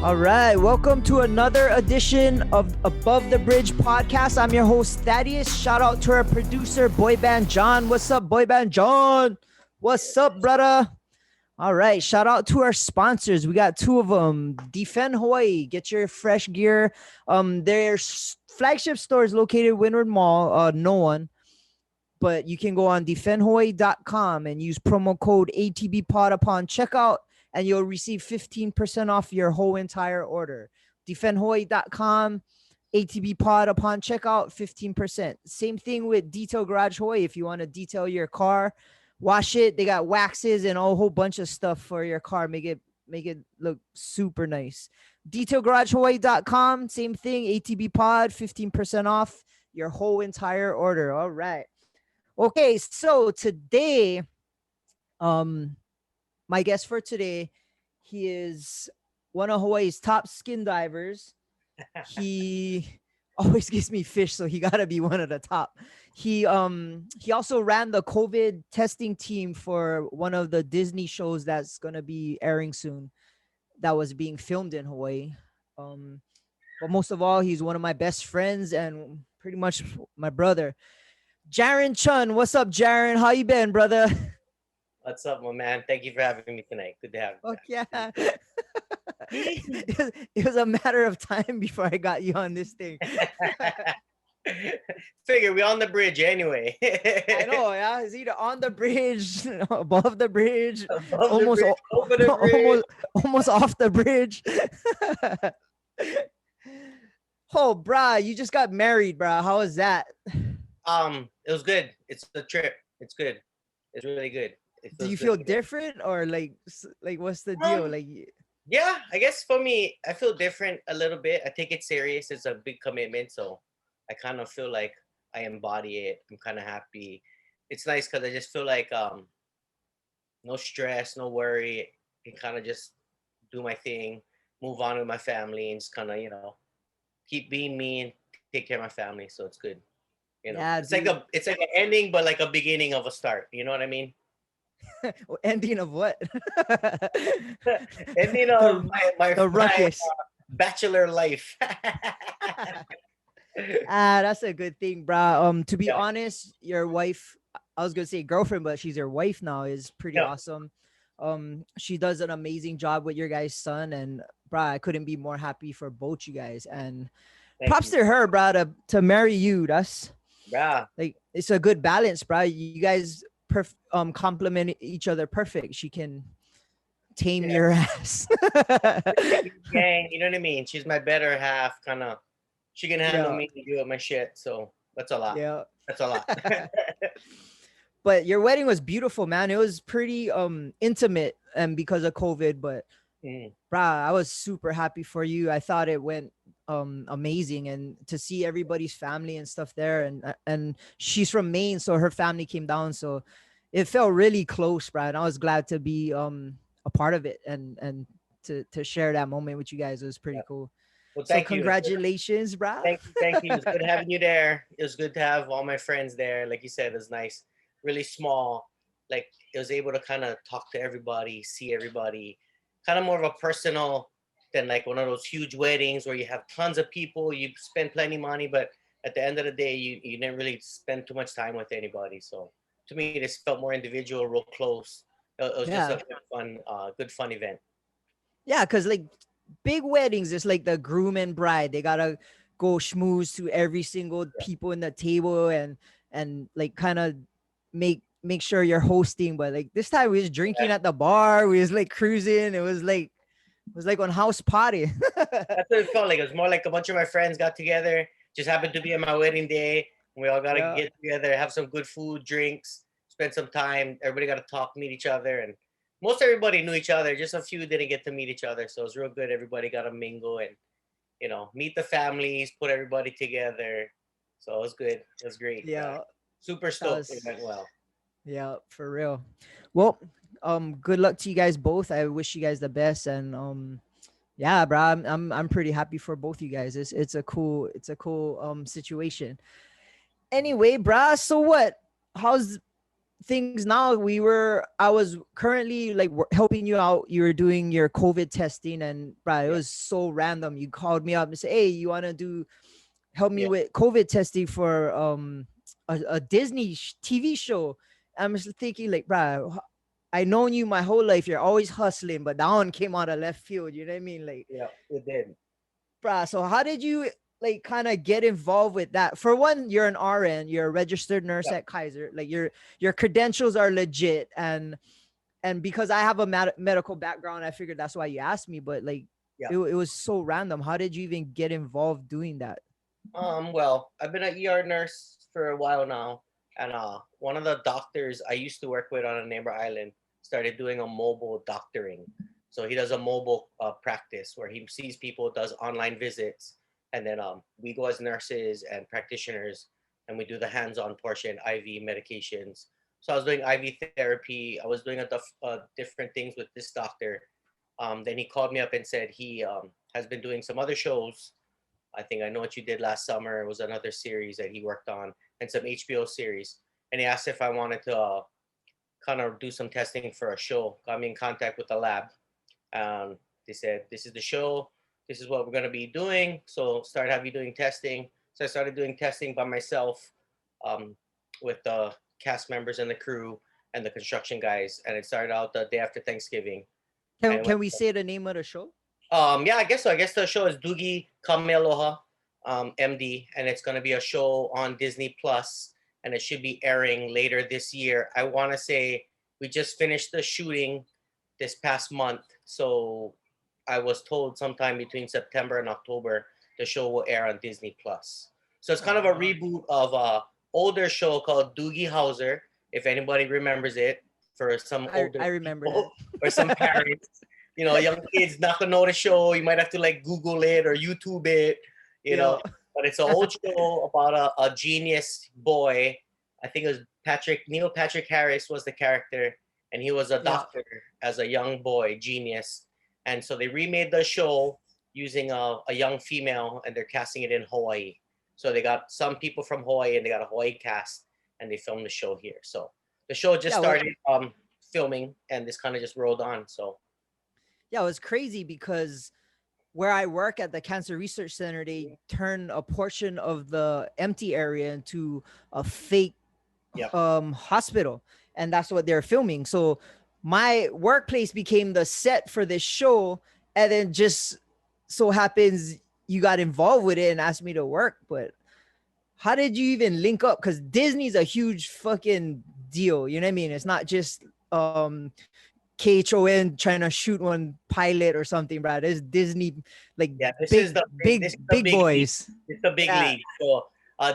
All right, welcome to another edition of Above the Bridge podcast. I'm your host, Thaddeus. Shout out to our producer, Boy Band John. What's up, Boy Band John? What's up, brother? All right, shout out to our sponsors. We got two of them. Defend Hawai'i. Get your fresh gear. Their flagship store is located in Windward Mall. No one. But you can go on defendhawaii.com and use promo code ATBpod upon checkout, and you'll receive 15% off your whole entire order. Defendhawaii.com, ATBpod upon checkout, 15%. Same thing with Detail Garage Hawaii. If you want to detail your car, wash it. They got waxes and a whole bunch of stuff for your car. Make it look super nice. DetailGarageHawaii.com, same thing. ATBpod, 15% off your whole entire order. All right. Okay, so today, my guest for today, he is one of Hawaii's top skin divers. He always gives me fish, so he gotta be one of the top. He also ran the COVID testing team for one of the Disney shows that's gonna be airing soon, that was being filmed in Hawaii. But most of all, he's one of my best friends and pretty much my brother. Jaren Chun, what's up, Jaren? How you been, brother? What's up, my man? Thank you for having me tonight. Good to have you. Fuck yeah. It was a matter of time before I got you on this thing. Figure we on the bridge anyway. I know, yeah. It's either on the bridge, above the bridge, Over the bridge. almost off the bridge. Oh, brah, you just got married, brah. How was that? It was good. It's the trip. It's good. It's really good. Do you feel different, or like what's the deal? Yeah, I guess for me, I feel different a little bit. I take it serious. It's a big commitment, so I kind of feel like I embody it. I'm kind of happy. It's nice because I just feel like no stress, no worry. I can kind of just do my thing, move on with my family, and just kind of keep being me and take care of my family. So it's good. Yeah, it's like an ending, but like a beginning of a start. You know what I mean? Ending of what? Ending of my ruckus. Bachelor life. That's a good thing, bro. To be honest, your wife, I was gonna say girlfriend, but she's your wife now, is pretty awesome. She does an amazing job with your guys' son, and bro, I couldn't be more happy for both you guys. And props to her, bro, to marry you. That's like, it's a good balance, bro. You guys complement each other perfect. She can tame your ass. Gang, you know what I mean? She's my better half, kind of. She can handle me and do my shit, so that's a lot. Yeah, that's a lot. But your wedding was beautiful, man. It was pretty intimate, and because of COVID, but brah, I was super happy for you. I thought it went amazing, and to see everybody's family and stuff there, and she's from Maine, so her family came down, so it felt really close, bro. And I was glad to be a part of it, and to share that moment with you guys. It was pretty cool. Well, so congratulations, bro. Thank you. It was good having you there. It was good to have all my friends there. Like you said, it was nice. Really small. Like, it was able to kind of talk to everybody, see everybody. Kind of more of a personal than like one of those huge weddings where you have tons of people, you spend plenty of money, but at the end of the day, you didn't really spend too much time with anybody. So to me, this felt more individual, real close. It was just a good fun event. Yeah, because like big weddings, it's like the groom and bride. They gotta go schmooze to every single people in the table and like kind of make sure you're hosting. But like this time we was drinking at the bar, we was like cruising. It was like on house party. That's what it felt like. It was more like a bunch of my friends got together. Just happened to be on my wedding day. We all got to get together, have some good food, drinks, spend some time. Everybody got to talk, meet each other. And most everybody knew each other. Just a few didn't get to meet each other. So it was real good. Everybody got to mingle and, meet the families, put everybody together. So it was good. It was great. Yeah. Super stoked. It went well. Yeah, for real. Well, good luck to you guys both. I wish you guys the best, and yeah, bro, I'm pretty happy for both you guys. It's a cool situation. Anyway, bro, so what? How's things now. I was currently like helping you out. You were doing your COVID testing, and bruh, it was so random. You called me up and said, "Hey, you want to help me with COVID testing for a Disney TV show?" I'm just thinking like, bruh, I known you my whole life. You're always hustling, but that one came out of left field. You know what I mean? Like, Yeah, it did. bruh. So how did you like kind of get involved with that? For one, you're an RN, you're a registered nurse Yeah. at Kaiser. Like your credentials are legit, and because I have a medical background, I figured that's why you asked me. But like, Yeah. it was so random. How did you even get involved doing that? Well, I've been an ER nurse for a while now, and one of the doctors I used to work with on a neighbor island started doing a mobile doctoring. So he does a mobile practice where he sees people, does online visits, and then we go as nurses and practitioners, and we do the hands-on portion, IV medications. So I was doing IV therapy. I was doing different things with this doctor. Then he called me up and said he has been doing some other shows. I think I Know What You Did Last Summer. It was another series that he worked on, and some HBO series. And he asked if I wanted to kind of do some testing for a show. Got me in contact with the lab. They said, "This is the show. This is what we're going to be doing. So have you doing testing." So I started doing testing by myself with the cast members and the crew and the construction guys. And it started out the day after Thanksgiving. Can we say the name of the show? Yeah, I guess so. I guess the show is Doogie Kamealoha, MD, and it's going to be a show on Disney Plus, and it should be airing later this year. I want to say we just finished the shooting this past month, so I was told sometime between September and October the show will air on Disney Plus. So it's kind of a reboot of a older show called Doogie Howser, if anybody remembers it. For some older I remember people, or some parents. Young kids not gonna know the show. You might have to like Google it or YouTube it, But it's an old show about a genius boy. I think it was Neil Patrick Harris was the character, and he was a doctor as a young boy, genius. And so they remade the show using a young female, and they're casting it in Hawaii. So they got some people from Hawaii, and they got a Hawaii cast, and they filmed the show here. So the show just started filming, and this kind of just rolled on. So. Yeah, it was crazy because where I work at the Cancer Research Center, they turn a portion of the empty area into a fake hospital, and that's what they're filming. So my workplace became the set for this show, and then just so happens you got involved with it and asked me to work. But how did you even link up? Because Disney's a huge fucking deal, you know what I mean? It's not just KHON trying to shoot one pilot or something, bro. This Disney, like, big boys. It's the big league. So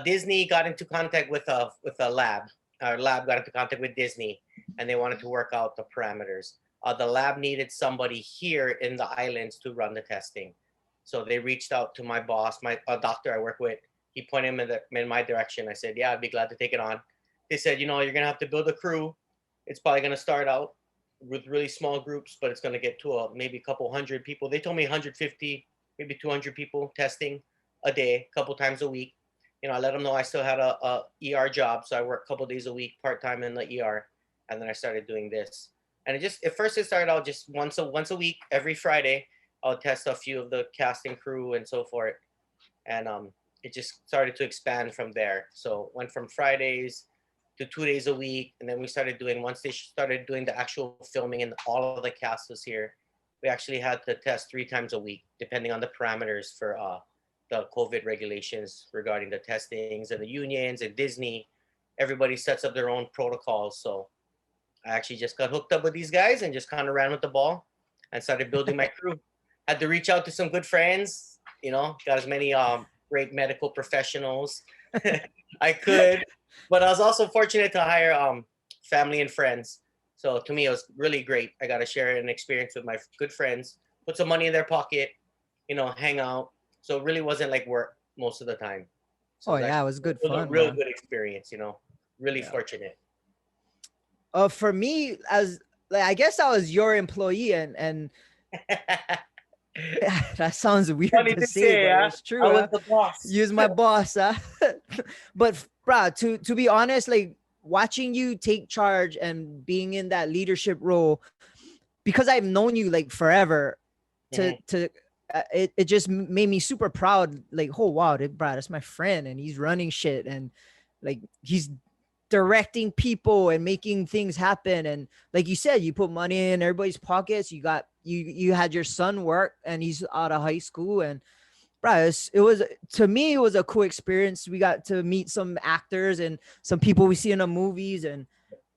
Disney got into contact with a lab. Our lab got into contact with Disney, and they wanted to work out the parameters. The lab needed somebody here in the islands to run the testing. So they reached out to my boss, a doctor I work with. He pointed him in my direction. I said, "Yeah, I'd be glad to take it on." They said, "You're going to have to build a crew. It's probably going to start out with really small groups, but it's going to get to maybe a couple hundred people." They told me 150, maybe 200 people testing a day, a couple times a week. I let them know I still had a ER job, so I worked a couple days a week, part-time in the ER, and then I started doing this. And at first it started out just once a week, every Friday, I'll test a few of the casting crew and so forth. And it just started to expand from there. So went from Fridays to 2 days a week. And then once they started doing the actual filming and all of the cast was here, we actually had to test 3 times a week, depending on the parameters for the COVID regulations regarding the testings and the unions and Disney. Everybody sets up their own protocols. So I actually just got hooked up with these guys and just kind of ran with the ball and started building my crew. Had to reach out to some good friends, got as many great medical professionals I could. But I was also fortunate to hire family and friends. So to me, it was really great. I got to share an experience with my good friends, put some money in their pocket, hang out. So it really wasn't like work most of the time. So it was good fun. A real good experience, really fortunate. For me, I guess I was your employee, and that sounds weird to say, but it's true. I was the boss. Use my boss. But bro, to be honest, like watching you take charge and being in that leadership role, because I've known you like forever, it just made me super proud. Like, oh wow, bro, that's my friend, and he's running shit, and like he's directing people and making things happen. And like you said, you put money in everybody's pockets. You had your son work, and he's out of high school, and bro, it was, to me, it was a cool experience. We got to meet some actors and some people we see in the movies, and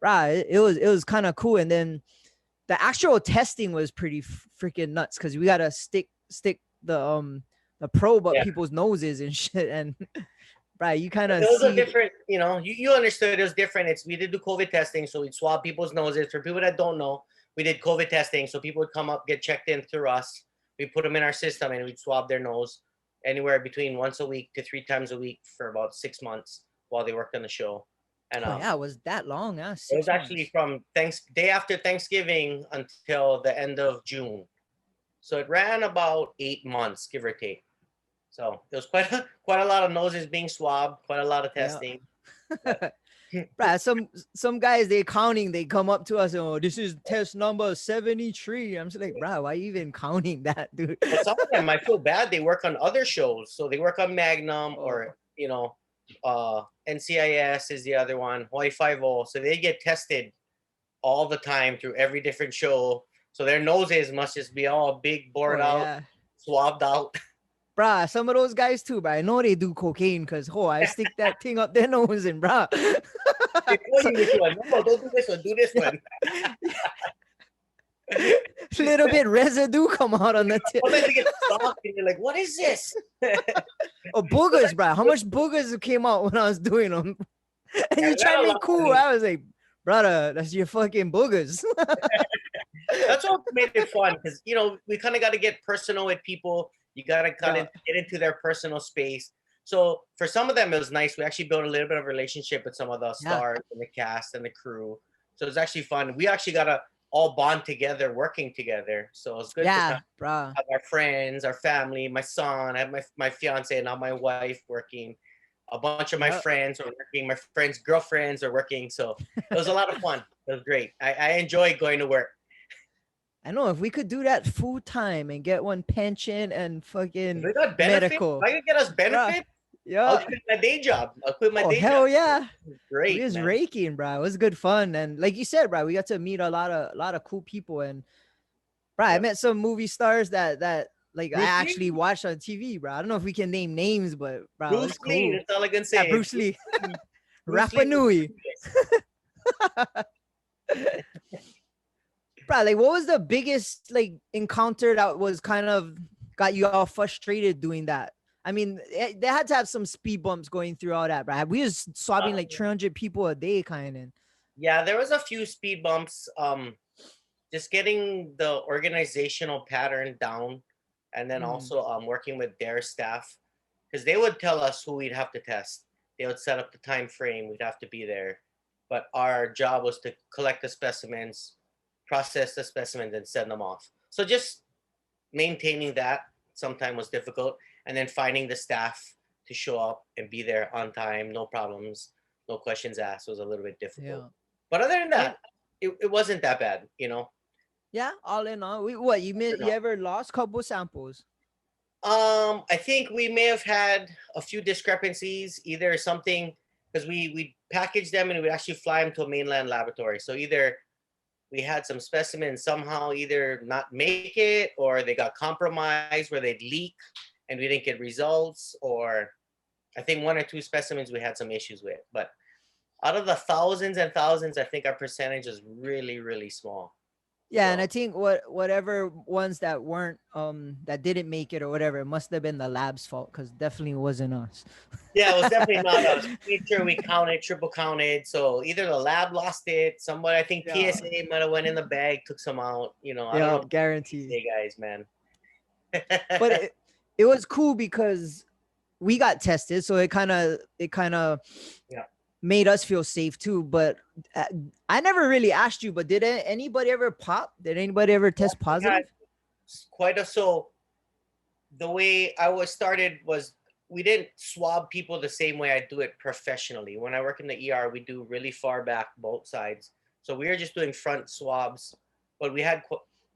bro, it was kind of cool. And then the actual testing was pretty freaking nuts, because we gotta stick the probe up people's noses and shit. And bro, you kind of those are different, you understood it was different. We did do COVID testing, so we'd swab people's noses. For people that don't know, we did COVID testing, so people would come up, get checked in through us. We put them in our system, and we'd swab their nose anywhere between once a week to 3 times a week for about 6 months while they worked on the show. And it was that long, huh? It was actually from day after Thanksgiving until the end of June. So it ran about 8 months, give or take. So it was quite a lot of noses being swabbed, quite a lot of testing. Bruh, some guys, they come up to us and, oh, this is test number 73. I'm just like, bro, why are you even counting that, dude? But some of them, I feel bad, they work on other shows. So they work on Magnum or, NCIS is the other one, Hawaii 5-0. So they get tested all the time through every different show. So their noses must just be all big, bored out, swabbed out. Bruh, some of those guys too, but I know they do cocaine, because I stick that thing up their nose, and bruh. No, don't do this one, do this one. Little bit residue come out on the tip. Sometimes you get soft and you're like, what is this? Boogers, bruh. How much boogers came out when I was doing them? And you trying to be cool. I was like, brother, that's your fucking boogers. That's what made it fun, because, we kind of got to get personal with people. You got to kind of get into their personal space. So for some of them, it was nice. We actually built a little bit of a relationship with some of the stars and the cast and the crew. So it was actually fun. We actually got to all bond together, working together. So it's good to have our friends, our family, my son, I have my fiance and now my wife working. A bunch of my friends are working. My friends' girlfriends are working. So it was a lot of fun. It was great. I enjoy going to work. I know, if we could do that full time and get one pension and fucking we got medical. If I could get us benefits, I'll quit my day job. Hell yeah. Great. We was raking, bro. It was good fun. And like you said, bro, we got to meet a lot of cool people. And bro, I met some movie stars that like Bruce I actually watched on TV, bro. I don't know if we can name names, but bro, Bruce Lee, that's all I can say. Yeah, Bruce Lee. Rapa Nui. Bro, like, what was the biggest like encounter that was kind of got you all frustrated doing that? I mean, they had to have some speed bumps going through all that, bro. We was swabbing like 300 people a day, kind of. Yeah, there was a few speed bumps. Just getting the organizational pattern down, and then also working with their staff, because they would tell us who we'd have to test. They would set up the time frame. We'd have to be there, but our job was to collect the specimens, process the specimens, and send them off. So just maintaining that sometimes was difficult, and then finding the staff to show up and be there on time, no problems, no questions asked, was a little bit difficult. But other than that, it wasn't that bad, Yeah, all in all, you ever lost a couple samples? I think we may have had a few discrepancies, either something, because we packaged them and we actually fly them to a mainland laboratory. So either we had some specimens somehow either not make it, or they got compromised where they'd leak and we didn't get results, or I think 1 or 2 specimens we had some issues with. But out of the thousands and thousands, I think our percentage is really, really small. Yeah, and I think whatever ones that weren't that didn't make it or whatever, it must have been the lab's fault, because definitely wasn't us. Yeah, it was definitely not us. We sure we counted, triple counted. So either the lab lost it, somebody, I think PSA might have went in the bag, took some out. I don't know. Guaranteed. Hey guys, man. But it was cool because we got tested, so it kind of made us feel safe too. But I never really asked you, but did anybody ever pop? Did anybody ever test positive? So the way I was started was we didn't swab people the same way I do it professionally. When I work in the ER, we do really far back both sides. So we were just doing front swabs, but we had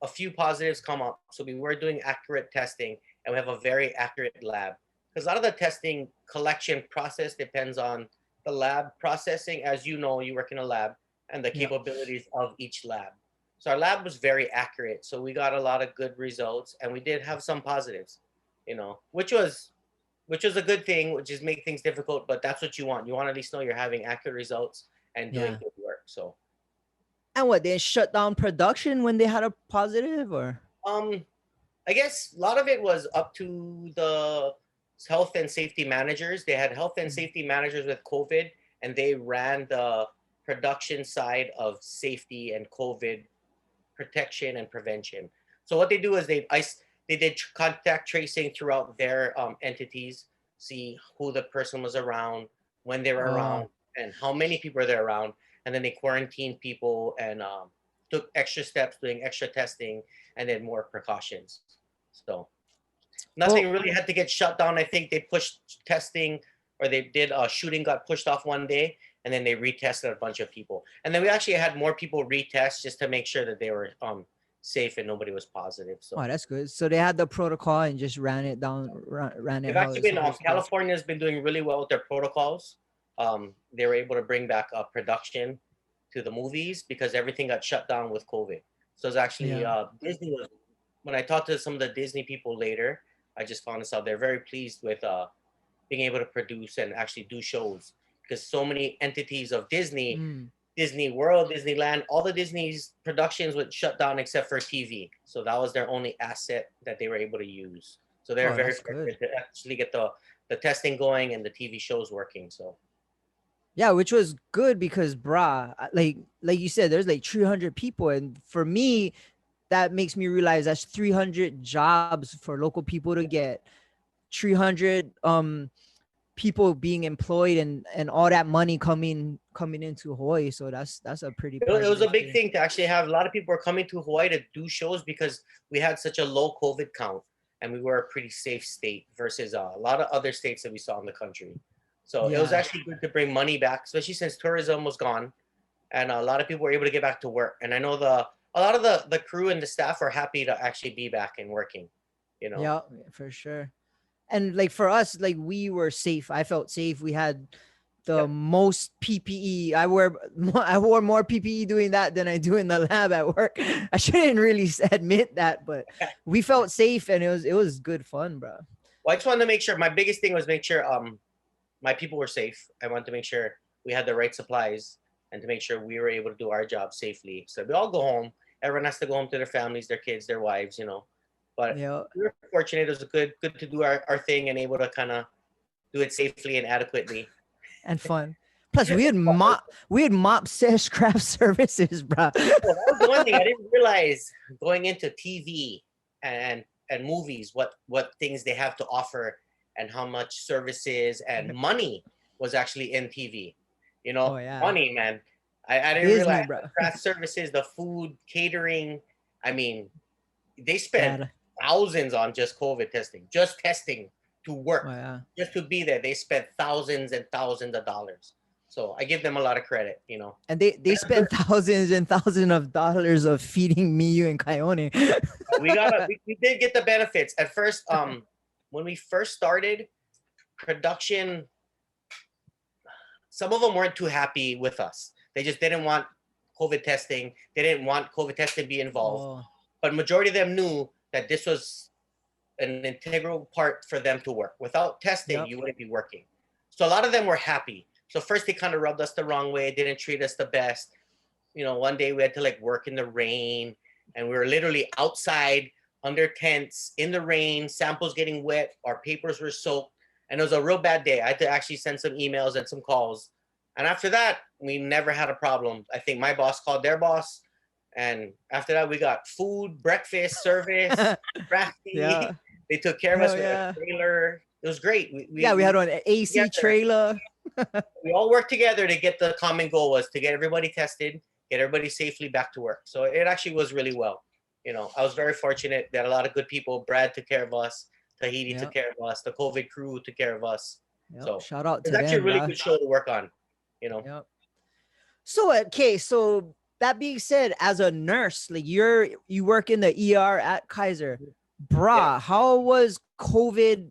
a few positives come up. So we were doing accurate testing, and we have a very accurate lab. Because a lot of the testing collection process depends on the lab processing. As you know, you work in a lab, and the Yeah. capabilities of each lab. So our lab was very accurate. So we got a lot of good results, and we did have some positives, which was a good thing, which is make things difficult, but that's what you want. You want to at least know you're having accurate results and doing Yeah. good work. So And what, they shut down production when they had a positive, or? um I guess a lot of it was up to the health and safety managers. They had health and safety managers with COVID, and they ran the production side of safety and COVID protection and prevention. So what they do is they did contact tracing throughout their entities, see who the person was around, when they were Oh, around, and how many people are there around, and then they quarantined people and took extra steps, doing extra testing, and then more precautions. So well, nothing really had to get shut down. I think they pushed testing, or they did shooting got pushed off one day, and then they retested a bunch of people. And then we actually had more people retest just to make sure that they were safe and nobody was positive. So oh, that's good. So they had the protocol and just ran it down, ran it they've how actually it's been supposed to. California's been doing really well with their protocols. They were able to bring back production to the movies because everything got shut down with COVID. So it's actually Yeah. Disney was, when I talked to some of the Disney people later, I just found this out. They're very pleased with being able to produce and actually do shows because so many entities of Disney, Mm. Disney World, Disneyland, all the Disney's productions would shut down except for TV. So that was their only asset that they were able to use. So they're Oh, very that's fortunate good. to actually get the testing going and the TV shows working. So Yeah, which was good because, brah, like you said, there's like 300 people, and for me, that makes me realize that's 300 jobs for local people to get, 300 people being employed, and all that money coming into Hawaii. So that's a pretty it was a positive big thing. thing to actually have a lot of people were coming to Hawaii to do shows because we had such a low COVID count and we were a pretty safe state versus a lot of other states that we saw in the country. So it was Yeah. actually good to bring money back, especially since tourism was gone and a lot of people were able to get back to work. And I know a lot of the crew and the staff are happy to actually be back and working, you know. Yeah, for sure. And like for us, like we were safe. I felt safe. We had the Yep. most PPE. I wore more PPE doing that than I do in the lab at work. I shouldn't really admit that, but we felt safe, and it was good fun, bro. Well, I just wanted to make sure my biggest thing was make sure my people were safe. I wanted to make sure we had the right supplies and to make sure we were able to do our job safely. So we all go home. Everyone has to go home to their families, their kids, their wives, you know. But Yeah, we were fortunate. It was good to do our thing and able to kind of do it safely and adequately. and fun. Plus, we had mop sesh craft services, bro. Well, that was the one thing I didn't realize going into TV and movies, what things they have to offer and how much services and money was actually in TV. You Oh know, yeah, money, man. I didn't Disney, realize bro. the craft services, the food, catering. I mean, they spent That. thousands on just testing to Oh work, yeah. just to be there. They spent thousands and thousands of dollars. So I give them a lot of credit, you know. And they spent thousands and thousands of dollars of feeding me, you, and Coyote. We did get the benefits at first. When we first started production, some of them weren't too happy with us. They just didn't want COVID testing. They didn't want COVID testing to be involved. Oh, But majority of them knew that this was an integral part for them to work. Without testing, yep. you wouldn't be working. So a lot of them were happy. So first they kind of rubbed us the wrong way, didn't treat us the best. You know, one day we had to like work in the rain and we were literally outside under tents in the rain, samples getting wet, our papers were soaked, and it was a real bad day. I had to actually send some emails and some calls. And after that, we never had a problem. I think my boss called their boss. And after that, we got food, breakfast, service, crafty. Yeah. They took care of us Hell with yeah. a trailer. It was great. We had an AC together. trailer. We all worked together to get the common goal was to get everybody tested, get everybody safely back to work. So it actually was really well. You know, I was very fortunate that a lot of good people, Brad took care of us. Tahiti Yeah. took care of us. The COVID crew took care of us. Yep. So Shout out it's to actually a them, really bruh. good show to work on. You know. Yep. So okay, so that being said, as a nurse, like you work in the ER at Kaiser, bruh. Yeah. How was COVID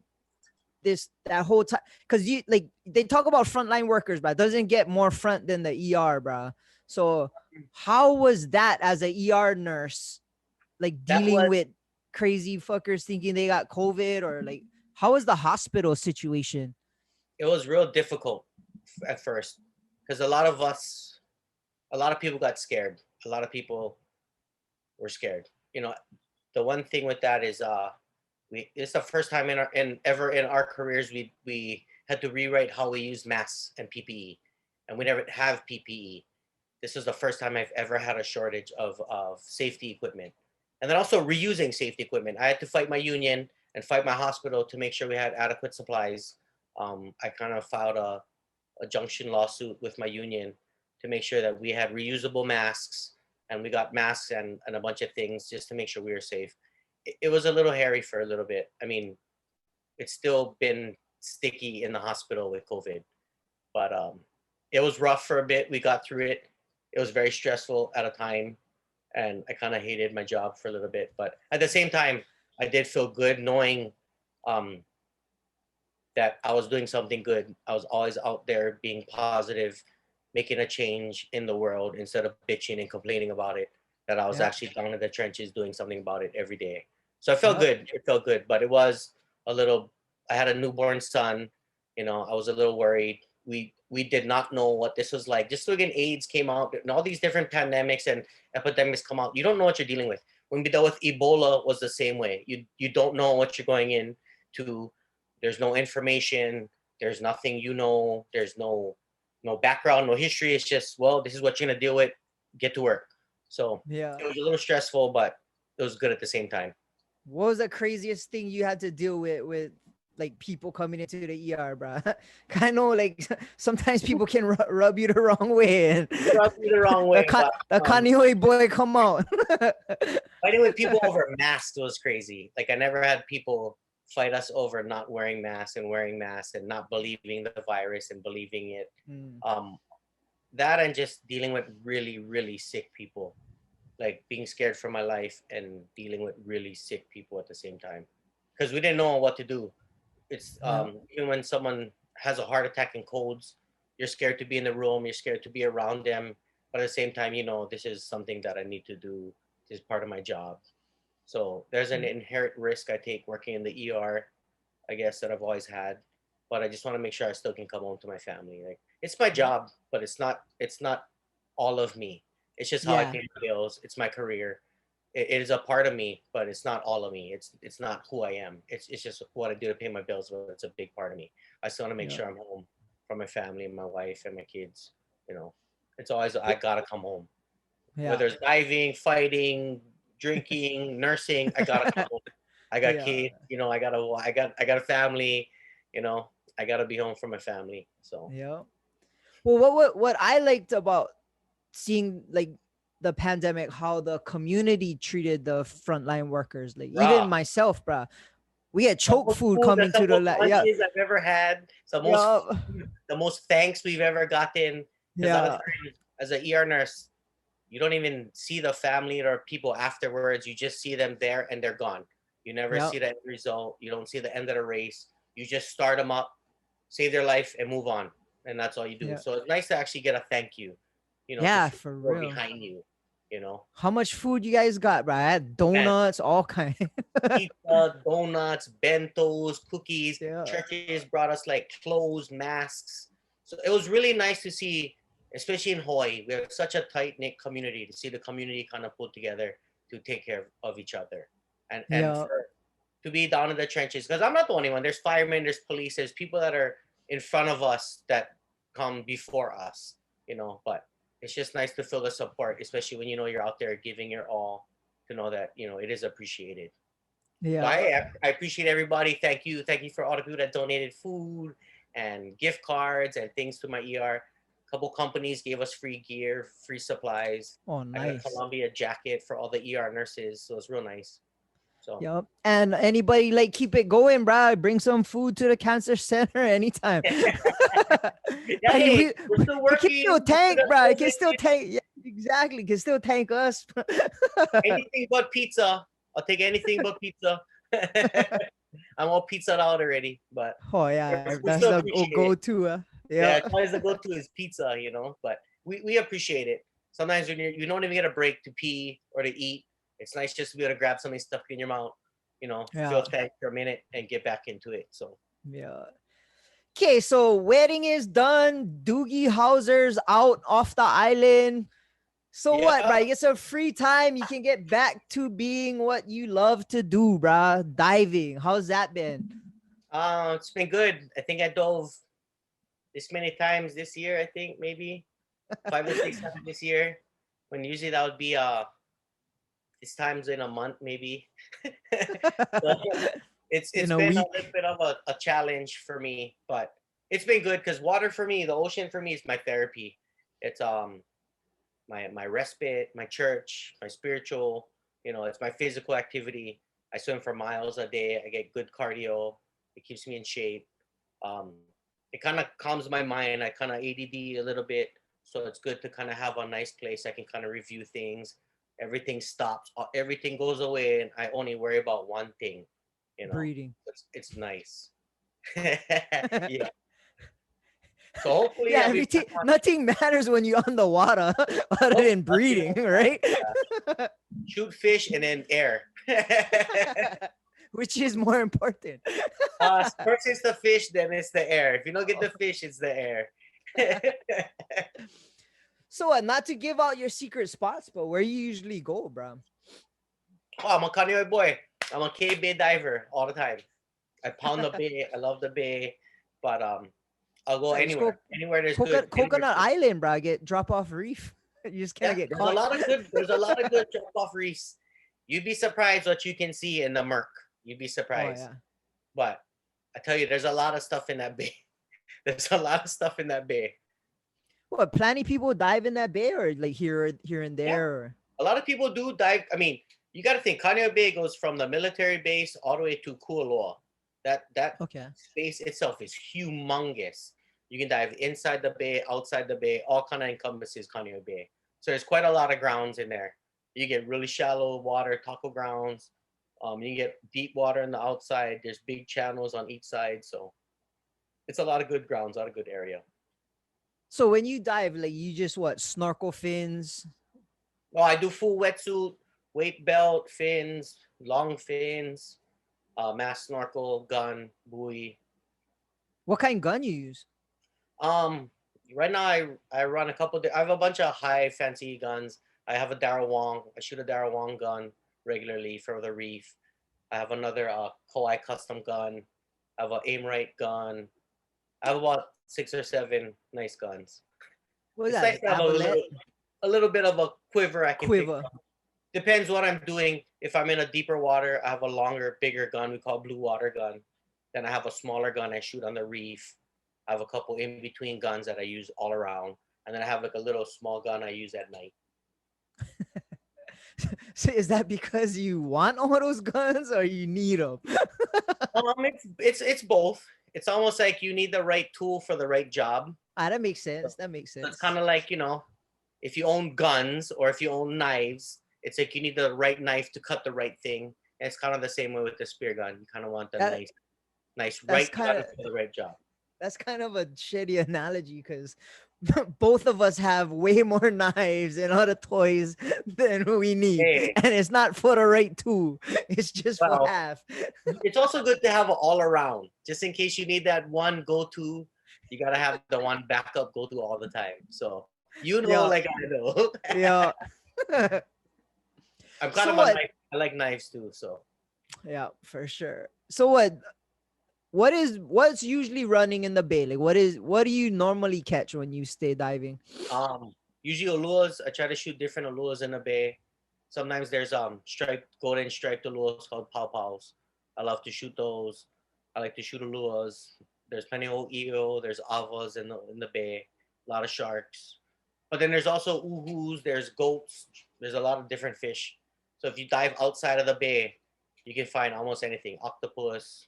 that whole time? Because you like they talk about frontline workers, but it doesn't get more front than the ER, bruh. So how was that as a ER nurse, like That dealing was with crazy fuckers thinking they got COVID, or like how was the hospital situation? it was real difficult at first because a lot of people got scared. A lot of people were scared. You know, the one thing with that is it's the first time ever in our careers we had to rewrite how we use masks and PPE, and we never have PPE. This is the first time I've ever had a shortage of safety equipment, and then also reusing safety equipment. I had to fight my union and fight my hospital to make sure we had adequate supplies. I kind of filed a junction lawsuit with my union to make sure that we had reusable masks, and we got masks and a bunch of things just to make sure we were safe. It was a little hairy for a little bit. I mean, it's still been sticky in the hospital with COVID, but it was rough for a bit. We got through it. It was very stressful at a time, and I kind of hated my job for a little bit. But at the same time, I did feel good knowing um, that I was doing something good. I was always out there being positive, making a change in the world instead of bitching and complaining about it. That I was Yep. actually down in the trenches doing something about it every day. So I felt Yep. good. It felt good, but it was a little. I had a newborn son. You know, I was a little worried. We did not know what this was like. Just looking, AIDS came out, and all these different pandemics and epidemics come out. You don't know what you're dealing with. When we dealt with Ebola, was the same way. You don't know what you're going in to. There's no information. There's nothing There's no background, no history. It's just, well, this is what you're gonna deal with. Get to work. So Yeah. it was a little stressful, but it was good at the same time. What was the craziest thing you had to deal with like people coming into the ER, bro? I know like sometimes people can rub you the wrong way, and Rub me the wrong way, but the Kanihoi boy come out. fighting with people over masks was crazy. Like I never had people fight us over not wearing masks and not believing the virus and believing it. Mm. That and just dealing with really, really sick people, like being scared for my life and dealing with really sick people at the same time, because we didn't know what to do. It's Yeah. even when someone has a heart attack and colds, you're scared to be in the room, you're scared to be around them, but at the same time, this is something that I need to do. This is part of my job. So there's an inherent risk I take working in the ER, I guess, that I've always had. But I just want to make sure I still can come home to my family. Like it's my job, but it's not all of me. It's just how I Yeah. pay my bills. It's my career. It is a part of me, but it's not all of me. It's not who I am. It's just what I do to pay my bills, but it's a big part of me. I still want to make Yeah. sure I'm home for my family and my wife and my kids. It's always I gotta come home. Yeah. Whether it's diving, fighting, drinking, nursing, I gotta come home. I got Yeah. kids, I got a family, you know, I gotta be home for my family. So Yeah. Well, what I liked about seeing like the pandemic, how the community treated the frontline workers, like even raw. myself, bro. We had The choke most food food, coming the to the most yeah, lunches I've ever had. yeah, The most thanks we've ever gotten. Because a lot of yeah, times as an ER nurse, you don't even see the family or people afterwards. You just see them there and they're gone. You never yeah, see the end result. You don't see the end of the race. You just start them up, save their life, and move on. And that's all you do. yeah, So it's nice to actually get a thank you, to yeah, see for people real. behind you, you know. How much food you guys got, bro? I had Man, donuts, all kind. pizza, donuts, bentos, cookies. Yeah. Churches brought us like clothes, masks. So it was really nice to see, especially in Hawaii. We have such a tight knit community. To see the community kind of put together to take care of each other, and Yeah. for to be down in the trenches. Because I'm not the only one. There's firemen, there's police, there's people that are in front of us that come before us. But it's just nice to feel the support, especially when you're out there giving your all. To know that it is appreciated. So Yeah. I appreciate everybody. Thank you for all the people that donated food and gift cards and things to my ER. A couple companies gave us free gear, free supplies. Oh, I got a nice. Columbia jacket for all the ER nurses, so it's real nice. So Yep. And anybody like keep it going, bro. Bring some food to the cancer center anytime. yeah, Like, hey, we're still it can working. still tank, bro. It can still tank. Yeah, exactly. It can still tank us. Anything but pizza. I'll take anything but pizza. I'm all pizzaed out already, but Oh we're, yeah, we that's still the appreciate it. go-to. Yeah, Yeah. it's always the go-to is pizza, but we appreciate it. Sometimes when you don't even get a break to pee or to eat, it's nice just to be able to grab something stuck in your mouth, feel Yeah. thanks for a minute and get back into it. So Yeah. Okay, so wedding is done. Doogie Hauser's out off the island. So what, yeah, bro? You get some free time. You can get back to being what you love to do, bro. Diving. How's that been? it's been good. I think I dove this many times this year. I think maybe 5 or 6 times this year. When usually that would be this times in a month maybe. So In it's a been a week. little bit of a challenge for me, but it's been good because water for me, the ocean for me is my therapy. It's my respite, my church, my spiritual. It's my physical activity. I swim for miles a day. I get good cardio. It keeps me in shape. Um, it kind of calms my mind. I kind of ADD a little bit, so it's good to kind of have a nice place I can kind of review things. Everything stops. Everything goes away, and I only worry about one thing. Breeding. It's nice. Yeah. So hopefully Yeah, I'll be everything back on nothing matters when you're on the water other nope, than breeding, right? shoot fish and then air. Which is more important. First it's the fish, then it's the air. If you don't get the fish, it's the air. So not to give out your secret spots, but where you usually go, bro? Oh, I'm a Kaneohe boy. I'm a K Bay diver all the time. I pound the bay. I love the bay, but I'll go Right, just go anywhere there's good. Coconut Island, bro. Get drop off reef. You just can't Yeah, get there's caught. a lot of good. There's a lot of good drop off reefs. You'd be surprised what you can see in the murk. You'd be Oh surprised. yeah. But I tell you, there's a lot of stuff in that bay. There's a lot of stuff in that bay. What, plenty people dive in that bay or like here and Yeah, there? Or... a lot of people do dive. I mean, you got to think Kaneohe Bay goes from the military base all the way to Kualoa. That Okay. space itself is humongous. You can dive inside the bay, outside the bay, all kind of encompasses Kaneohe Bay. So there's quite a lot of grounds in there. You get really shallow water, taco grounds. You get deep water on the outside. There's big channels on each side. So it's a lot of good grounds, a lot of good area. So when you dive, like you just what, snorkel fins? Oh, I do full wetsuit, weight belt, fins, long fins, mask snorkel, gun, buoy. What kind of gun you use? Right now I run a couple. I have a bunch of high fancy guns. I have a Darrow Wong. I shoot a Darrow Wong gun regularly for the reef. I have another Kawhi custom gun. I have an aim right gun. I have about 6 or 7 nice guns. What is It's that? nice Like to have a little bit of a quiver I can pick quiver. from. Depends what I'm doing. If I'm in a deeper water, I have a longer, bigger gun we call blue water gun. Then I have a smaller gun I shoot on the reef. I have a couple in between guns that I use all around. And then I have like a little small gun I use at night. So is that because you want all those guns or you need them? It's both. It's almost like you need the right tool for the right job. That makes sense. That makes So sense. it's kind of like, if you own guns or if you own knives, it's like you need the right knife to cut the right thing. And it's kind of the same way with the spear gun. You kind of want the nice right gun for the right job. That's kind of a shitty analogy because both of us have way more knives and other toys than we need. Hey. And it's not for the right tool. It's just for half. It's also good to have it all around. Just in case you need that one go-to, you got to have the one backup go-to all the time. So, like I know. Yeah. I'm kind of a knife. I like knives too, so. Yeah, for sure. So what's usually running in the bay? Like what do you normally catch when you stay diving? Usually lures. I try to shoot different lures in the bay. Sometimes there's golden striped lures called pow-pows. I love to shoot those. I like to shoot lures. There's plenty of eel. There's avas in the bay. A lot of sharks. But then there's also uhus. There's goats. There's a lot of different fish. So if you dive outside of the bay, you can find almost anything. Octopus,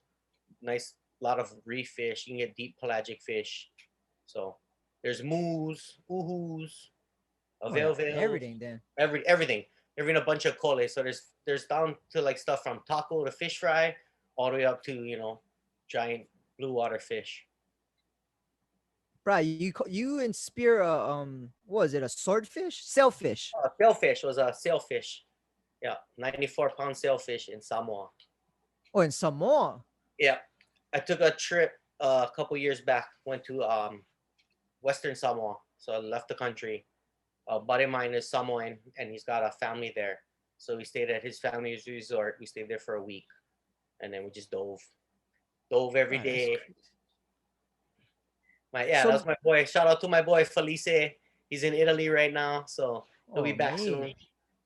nice lot of reef fish. You can get deep pelagic fish. So there's moos, uhus, Oh yeah, avails, everything then. everything. Even a bunch of coles. So there's down to like stuff from taco to fish fry, all the way up to giant blue water fish. Bro, you and Spear what was it, a swordfish? Sailfish. Sailfish was a sailfish. Yeah, 94-pound sailfish in Samoa. Oh, and Samoa. Yeah, I took a trip a couple years back. Went to Western Samoa, so I left the country. A buddy of mine is Samoan, and he's got a family there. So we stayed at his family's resort. We stayed there for a week, and then we just dove every Wow, that's day. crazy. That was my boy. Shout out to my boy Felice. He's in Italy right now, so he'll be back soon.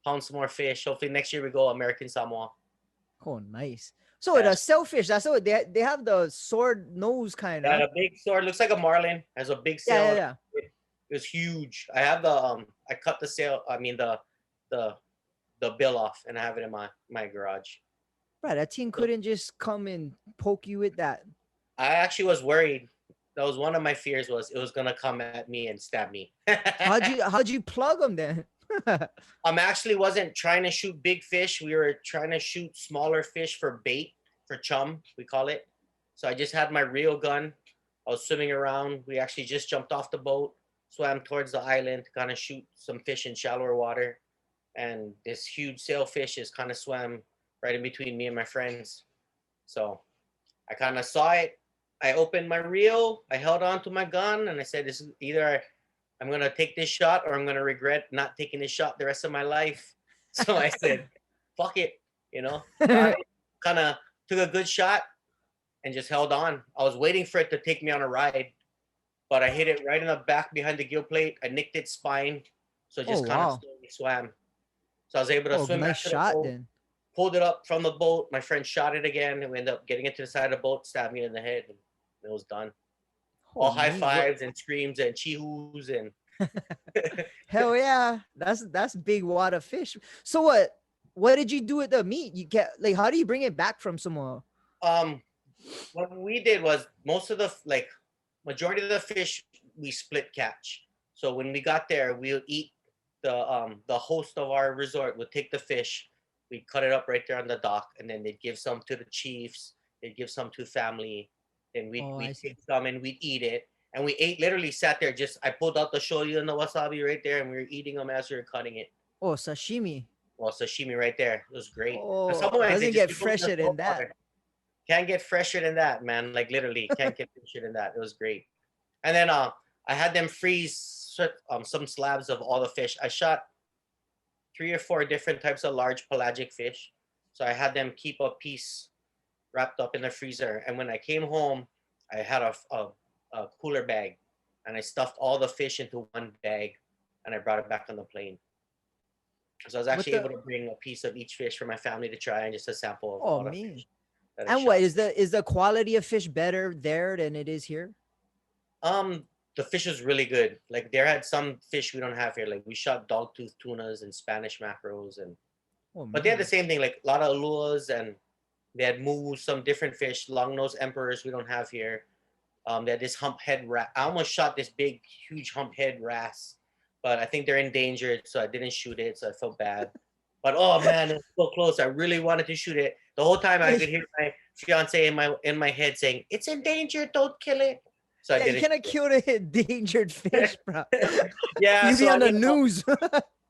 Pound some more fish. Hopefully next year we go American Samoa. Oh, nice. So the sailfish, that's what they have, the sword nose kind of. Yeah, a big sword. Looks like a marlin. Has a big sail. Yeah. It was huge. I have the I cut the sail. I mean the bill off, and I have it in my garage. Right, that team couldn't just come and poke you with that. I actually was worried. That was one of my fears, was it was gonna come at me and stab me. How'd you plug them then? Actually wasn't trying to shoot big fish. We were trying to shoot smaller fish for bait, for chum, we call it. So I just had my reel gun. I was swimming around. We actually just jumped off the boat, swam towards the island to kind of shoot some fish in shallower water. And this huge sailfish is kind of swam right in between me and my friends. So I kind of saw it. I opened my reel. I held on to my gun, and I said, "This is either I'm going to take this shot or I'm going to regret not taking this shot the rest of my life." So I said, fuck it, I kind of took a good shot and just held on. I was waiting for it to take me on a ride, but I hit it right in the back behind the gill plate. I nicked its spine, so it just kind of slowly swam. So I was able to swim back to the boat, then. Pulled it up from the boat. My friend shot it again, and we ended up getting it to the side of the boat, stabbed me in the head, and it was done. All high fives and screams and chihus and hell yeah, that's big water fish. So what did you do with the meat? You get, like, how do you bring it back from somewhere? What we did was most of the majority of the fish we split catch. So when we got there, we would eat the host of our resort would take the fish, we'd cut it up right there on the dock, and then they'd give some to the chiefs, they'd give some to family. Then we'd take some and we'd eat it. And we literally sat there, I pulled out the shoyu and the wasabi right there, and we were eating them as we were cutting it. Oh, sashimi. Well, sashimi right there. It was great. Oh, doesn't get fresher than that. Can't get fresher than that, man. Like literally, can't get fresher than that. It was great. And then I had them freeze some slabs of all the fish. I shot 3 or 4 different types of large pelagic fish. So I had them keep a piece wrapped up in the freezer. And when I came home, I had a cooler bag, and I stuffed all the fish into one bag, and I brought it back on the plane. So I was actually able to bring a piece of each fish for my family to try, and just a sample of all the fish. And what is the quality of fish better there than it is here? The fish is really good. Like, there had some fish we don't have here. Like, we shot dogtooth tunas and Spanish mackerels, and but they had the same thing, like a lot of uluas, and they had moose, some different fish, long-nosed emperors we don't have here. They had this humphead rat. I almost shot this big, huge humphead wrasse, but I think they're endangered, so I didn't shoot it, so I felt bad. But oh man, it's so close. I really wanted to shoot it. The whole time I could hear my fiance in my head saying, "It's endangered, don't kill it." So I didn't. You cannot kill the endangered fish, bro. Yeah, you be on the news.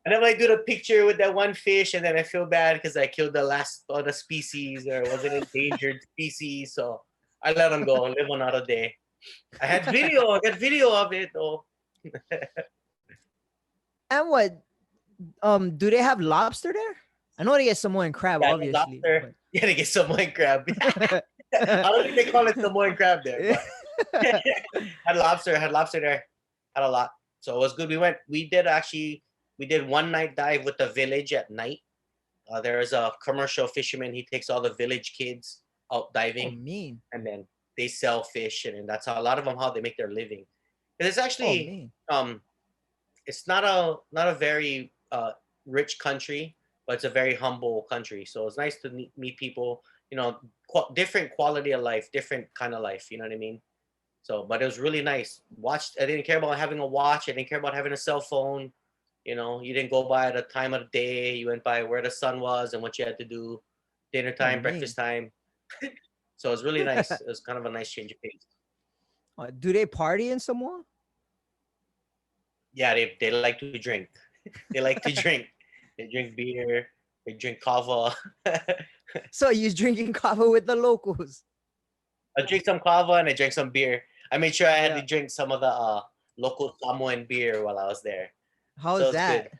And then I do the picture with that one fish, and then I feel bad because I killed the last other species, or was an endangered species. So I let them go, live another day. I got video of it though. And what? Do they have lobster there? I know they get Samoan crab, obviously. Lobster. Yeah, they get Samoan crab. I don't think they call it Samoan crab there. But had lobster there. Had a lot. So it was good. We did one night dive with the village at night. There is a commercial fisherman. He takes all the village kids out diving. Oh, mean. And then they sell fish, and that's how a lot of them, how they make their living. And it's actually it's not a very rich country, but it's a very humble country. So it's nice to meet people, you know, different quality of life, different kind of life. You know what I mean? So, but it was really nice. Watched. I didn't care about having a watch. I didn't care about having a cell phone. You know, you didn't go by the time of the day. You went by where the sun was and what you had to do, dinner Oh, time, breakfast time. So it was really nice. It was kind of a nice change of pace. Do they party in Samoa? Yeah, they like to drink. They like to drink. They drink beer. They drink kava. So you're drinking coffee with the locals? I drink some kava and I drank some beer. I made sure I had Yeah. to drink some of the local Samoan beer while I was there. So How's it's good. that?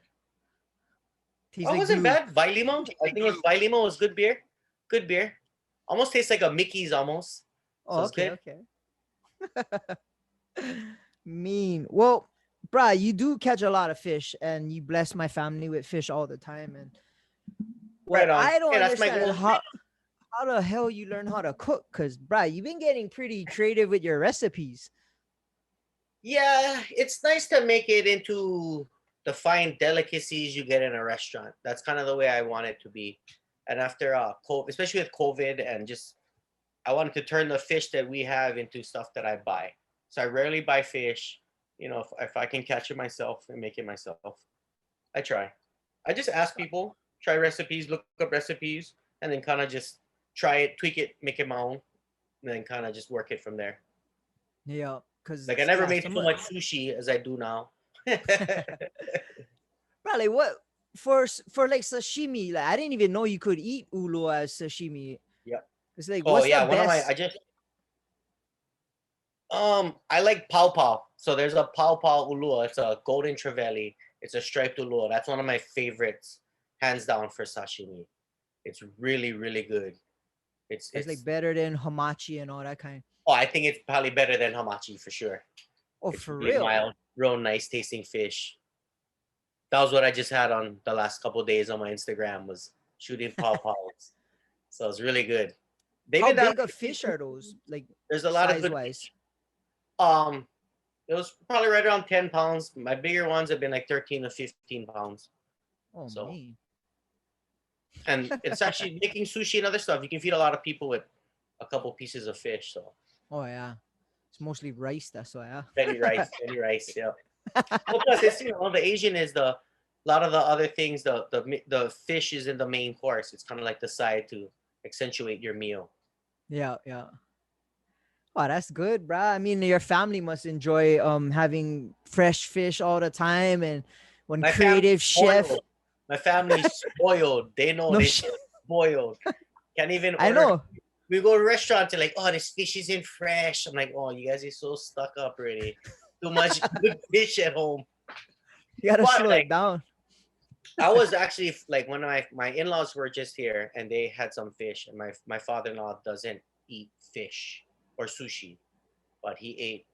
Tastes Oh, it like wasn't you. bad. Vailima. I think it was Vailima was good beer. Good beer. Almost tastes like a Mickey's almost. So Oh, it's okay, good. okay. Mean. Well, bruh, you do catch a lot of fish, and you bless my family with fish all the time. And Right what on. I don't Yeah, that's my understand is goal. how the hell you learn how to cook? Cause, bruh, you've been getting pretty creative with your recipes. Yeah, it's nice to make it into the fine delicacies you get in a restaurant. That's kind of the way I want it to be. And after COVID, especially with COVID, and just I wanted to turn the fish that we have into stuff that I buy. So I rarely buy fish. You know, if I can catch it myself and make it myself, I try. I just ask people, try recipes, look up recipes, and then kind of just try it, tweak it, make it my own, and then kind of just work it from there. Yeah, cause Like I never yeah, made some so much sushi as I do now. probably what for like sashimi. Like I didn't even know you could eat ulo as sashimi. Yeah. It's like Oh what's the yeah, one of my best? I like pau pau. So there's a pau pau ulua. It's a golden trevally. It's a striped ulua. That's one of my favorites, hands down for sashimi. It's really really good. It's like It's better than hamachi and all that kind. oh I think it's probably better than hamachi for sure. Oh, It's for really real? mild, real nice tasting fish. That was what I just had on the last couple of days on my Instagram was shooting pau paus. So it's really good. They've How been down. big of fish are those? Like There's a lot of size good. wise? Um, it was probably right around 10 pounds. My bigger ones have been like 13 to 15 pounds. Oh So, me. and it's actually making sushi and other stuff. You can feed a lot of people with a couple pieces of fish. So, Oh yeah. It's mostly rice, that's why. Penny rice, yeah. Well, plus it's the Asian is the a lot of the other things. The fish is in the main course. It's kind of like the side to accentuate your meal. Yeah, yeah. Oh, that's good, bruh. I mean, your family must enjoy having fresh fish all the time, and when My family's creative chef. spoiled. My family's spoiled. They know No they're shit. spoiled. Can't even I order. know. We go to a restaurant to like, oh, this fish isn't fresh. I'm like, oh, you guys are so stuck up already. Too much good fish at home. You gotta But slow like, it down. I was actually like when my in-laws were just here and they had some fish, and my father-in-law doesn't eat fish or sushi, but he ate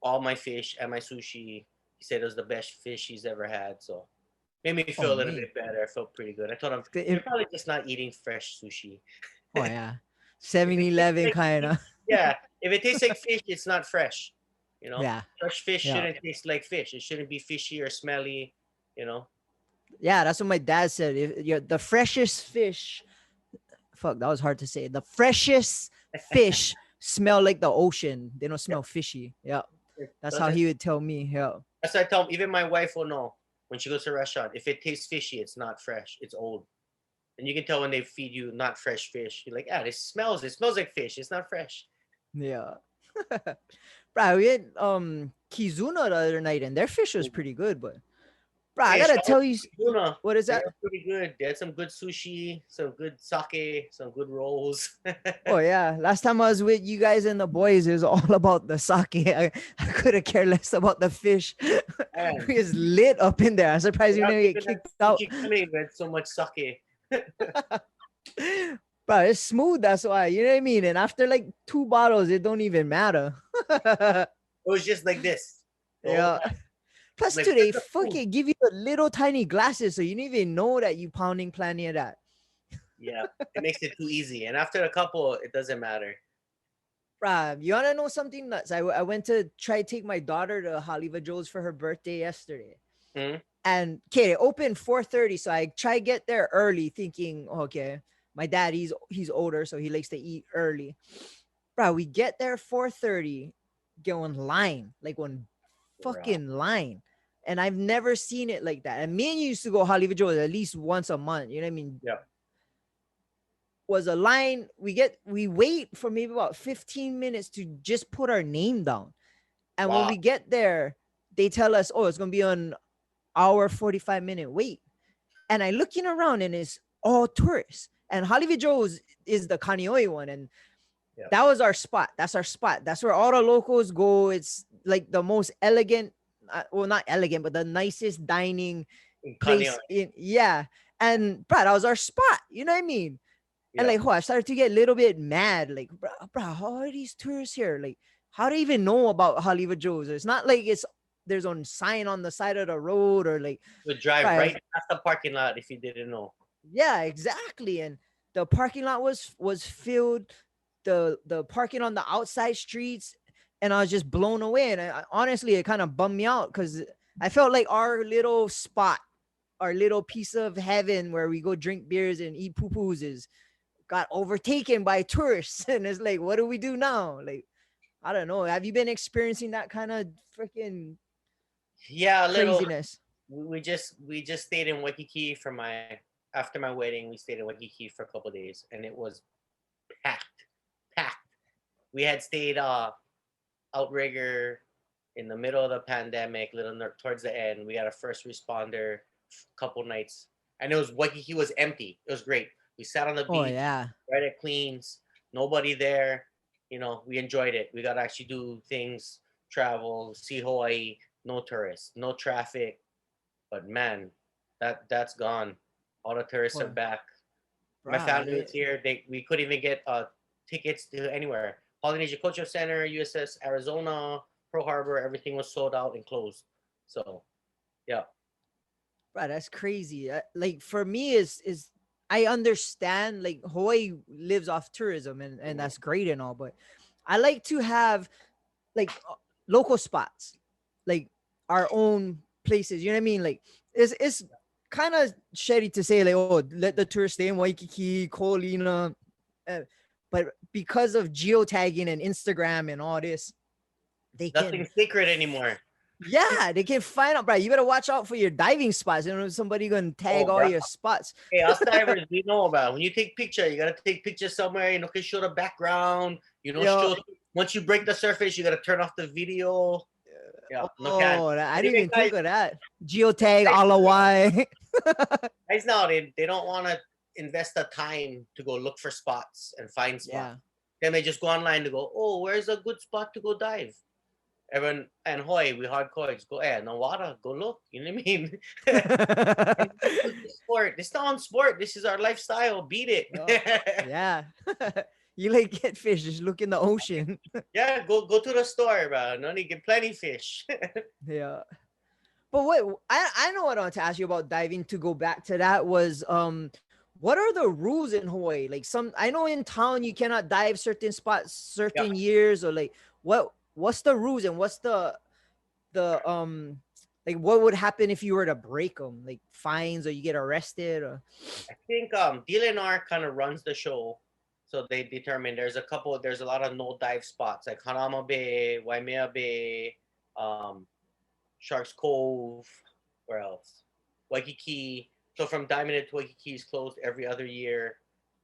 all my fish and my sushi. He said it was the best fish he's ever had. So made me Oh feel a little me. bit better. I felt pretty good. I told him you're If, probably just not eating fresh sushi. oh yeah. If it tastes 7-Eleven like kind of. yeah, if it tastes like fish, it's not fresh. You know, Yeah. fresh fish Yeah. shouldn't taste like fish. It shouldn't be fishy or smelly. You know. Yeah, that's what my dad said. If you're the freshest fish, fuck, that was hard to say. The freshest fish smell like the ocean. They don't smell fishy. Yeah. That's how Doesn't. he would tell me. Yeah. That's why I tell him. Even my wife will know when she goes to a restaurant. If it tastes fishy, it's not fresh. It's old. And you can tell when they feed you not fresh fish. You're like, this smells. It smells like fish. It's not fresh. Yeah. Bro, we had Kizuna the other night and their fish was pretty good, but bro, I Hey, gotta shout tell out you to Luna. what is They that? were pretty good. They had some good sushi, some good sake, some good rolls. Oh yeah. Last time I was with you guys and the boys, it was all about the sake. I could have cared less about the fish. Man, We was lit up in there. I'm surprised you not didn't get even kicked out. sushi Kool-Aid had so much sake. Bro, it's smooth, that's why. You know what I mean? And after like 2 bottles, it don't even matter. It was just like this. Yeah. Plus, Like, too, they where's the food? fucking give you a little tiny glasses, so you don't even know that you pounding plenty of that. Yeah, it makes it too easy. And after a couple, it doesn't matter. Bruh, you wanna know something nuts? I went to try to take my daughter to Haliva Joe's for her birthday yesterday. Hmm? And okay, it opened 4:30, so I try to get there early, thinking, okay, my dad, he's older, so he likes to eat early. Bro, we get there 4:30, get one line, like one Bruh. fucking line. And I've never seen it like that. And me and you used to go Hollywood Joe's at least once a month. You know what I mean? Yeah. Was a line. We wait for maybe about 15 minutes to just put our name down. And when Wow. we get there, they tell us, oh, it's gonna be an hour 45-minute wait. And I looking around and it's all tourists. And Hollywood Joe's is the Kaneohe one. And Yeah. that was our spot. That's our spot. That's where all the locals go. It's like the most elegant, well, not elegant, but the nicest dining In place Kaneohe. in, yeah. And bro, that was our spot. You know what I mean? And Yeah. like, I started to get a little bit mad. Like, bro, how are these tourists here? Like, how do they even know about Hollywood Joe's? It's not like there's a sign on the side of the road or like, Would drive bro, right past the parking lot if you didn't know. yeah, exactly. And the parking lot was filled. The parking on the outside streets, and I was just blown away. And honestly, it kind of bummed me out because I felt like our little spot, our little piece of heaven where we go drink beers and eat poo-poos got overtaken by tourists. And it's like, what do we do now? Like, I don't know. Have you been experiencing that kind of freaking Yeah, a little. craziness? We just stayed in Waikiki after my wedding. We stayed in Waikiki for a couple of days, and it was packed. We had stayed outrigger in the middle of the pandemic, towards the end. We got a first responder couple nights, and Waikiki was empty. It was great. We sat on the Oh beach yeah. right at Queens, nobody there. We enjoyed it. We got to actually do things, travel, see Hawaii. No tourists, no traffic. But man, that's gone. All the tourists are Boy, back. My bruh, family was here. We couldn't even get tickets to anywhere. Polynesian Cultural Center, USS Arizona, Pearl Harbor, everything was sold out and closed. So, yeah. Right, that's crazy. Like for me, is I understand like Hawaii lives off tourism and that's great and all, but I like to have like local spots, like our own places. You know what I mean? Like it's kind of shitty to say like, oh, let the tourists stay in Waikiki, Kolina, but because of geotagging and Instagram and all this, they can. Nothing's secret anymore. Yeah, they can find out, bro. You better watch out for your diving spots. You know, somebody gonna tag all Bro. your spots. Hey, us divers, we know about when you take picture, you gotta take pictures somewhere. You know, can show the background. Show once you break the surface, you gotta turn off the video. Yeah, no can. Oh, I didn't even think of that. Geotag Alawai. Guys now they don't want to invest the time to go look for spots and find spots. Yeah. Then they just go online to go, oh, where's a good spot to go dive? Everyone and Hawaii, we hardcore just go, no water, go look. You know what I mean? Sport. This is not on sport. This is our lifestyle. Beat it. Yeah. You like get fish, just look in the ocean. Yeah, go to the store, bro. No need get plenty fish. Yeah. But wait, I know what I want to ask you about diving to go back to that was what are the rules in Hawaii? Like I know in town you cannot dive certain spots certain years, or like what's the rules and what's the like what would happen if you were to break them, like fines or you get arrested? Or I think DLNR kind of runs the show, so they determine there's a lot of no dive spots like Hanama Bay, Waimea Bay, Sharks Cove, where else? Waikiki. So from Diamond to Waikiki is closed every other year.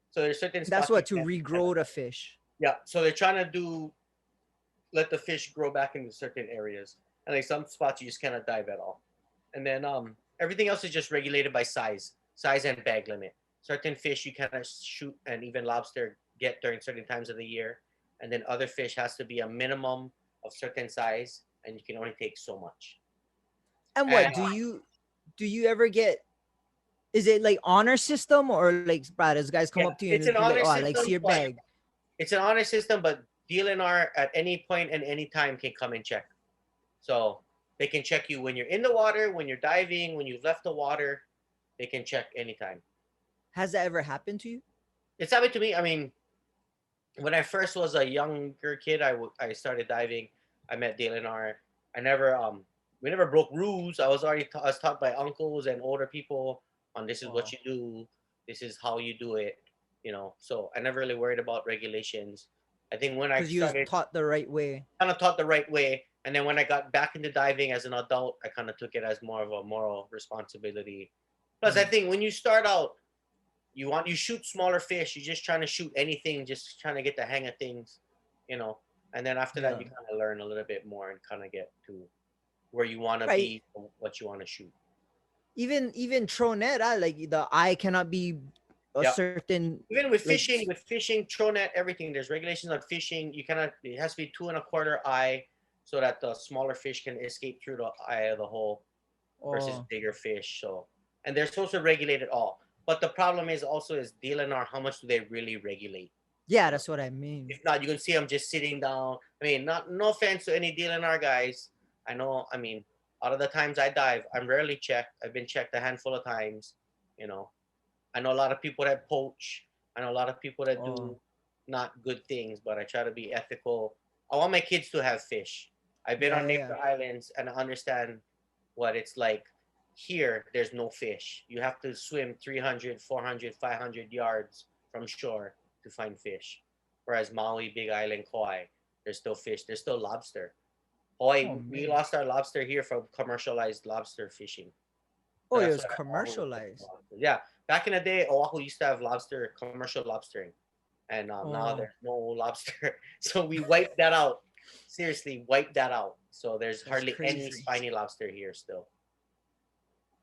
So there's certain spots. That's what to regrow the fish. Yeah. So they're trying to let the fish grow back into certain areas. And like some spots you just cannot dive at all. And then everything else is just regulated by size and bag limit. Certain fish you cannot shoot and even lobster get during certain times of the year. And then other fish has to be a minimum of certain size and you can only take so much. And what do you ever get? Is it like honor system or like, bro, those guys come up to you and be like, oh, I like see your bag? It's an honor system, but DLNR at any point and any time can come and check. So they can check you when you're in the water, when you're diving, when you've left the water. They can check anytime. Has that ever happened to you? It's happened to me. I mean, when I first was a younger kid, I started diving. I met DLNR. I never we never broke rules. I was already I was taught by uncles and older people on this is Oh. what you do, this is how you do it, you know. So I never really worried about regulations. I think when I Because you was started, taught the right way. kind of taught the right way, and then when I got back into diving as an adult, I kind of took it as more of a moral responsibility. Plus, I think when you start out, you shoot smaller fish. You're just trying to shoot anything, just trying to get the hang of things, you know. And then after that, Yeah. you kind of learn a little bit more and kind of get to where you want to Right. be, what you want to shoot. Even throw net, like the eye cannot be a Yeah. certain. Even with like, fishing, throw net, everything. There's regulations on fishing. You cannot. It has to be 2.25 eye, so that the smaller fish can escape through the eye of the hole versus Oh, bigger fish. So, and they're supposed to regulate it all. But the problem is also is DLNR. How much do they really regulate? yeah, that's what I mean. If not, you can see them just sitting down. I mean, no offense to any DLNR guys. I know. I mean, out of the times I dive, I'm rarely checked. I've been checked a handful of times. You know, I know a lot of people that poach. I know a lot of people that do not good things, but I try to be ethical. I want my kids to have fish. I've been on neighbor islands and I understand what it's like. Here, there's no fish. You have to swim 300, 400, 500 yards from shore to find fish. Whereas Maui, Big Island, Kauai, there's still fish. There's still lobster. Hawaii, Oh, we man. lost our lobster here from commercialized lobster fishing. Oh, it That's was why Oahu- commercialized. Yeah, back in the day, Oahu used to have lobster, commercial lobstering, and now Oh. there's no lobster. So we wiped that out. Seriously, wiped that out. So there's That's hardly any crazy. spiny lobster here still.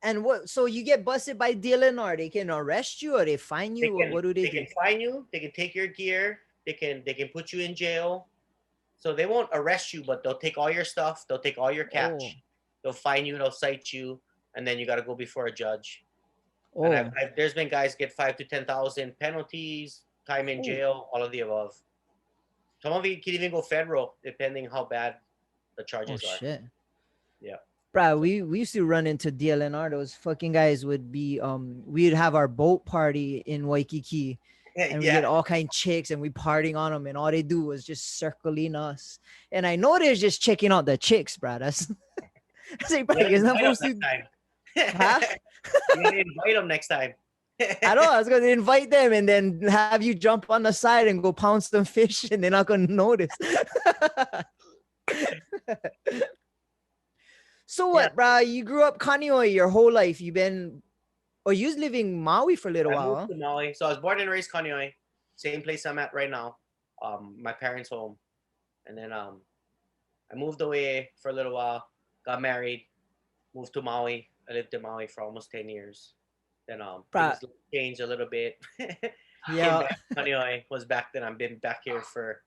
And what? So you get busted by DLNR, they can arrest you or they fine you. What do they They do? can fine you. They can take your gear. They can put you in jail. So they won't arrest you, but they'll take all your stuff. They'll take all your catch. Oh. They'll fine you. They'll cite you, and then you got to go before a judge. Oh, And there's been guys get 5 to 10,000 penalties, time in Ooh. jail, all of the above. Some of it can even go federal, depending how bad the charges are. shit. Yeah. Bro, we used to run into DLNR. Those fucking guys would be we'd have our boat party in Waikiki and we get all kind of chicks and we partying on them and all they do was just circling us. And I know they're just checking out the chicks, bro. That's like, bro, you're not supposed to. Huh? You gotta invite them next time. I know. I was gonna invite them and then have you jump on the side and go pound some fish, and they're not gonna notice. So what, bro? You grew up Kaneohe your whole life. You been, or you was living Maui for a little while. I moved to Maui, so I was born and raised Kaneohe, same place I'm at right now, my parents' home, and then I moved away for a little while, got married, moved to Maui. I lived in Maui for almost 10 years. Then things changed a little bit. Yeah. Kaneohe was back then. I've been back here for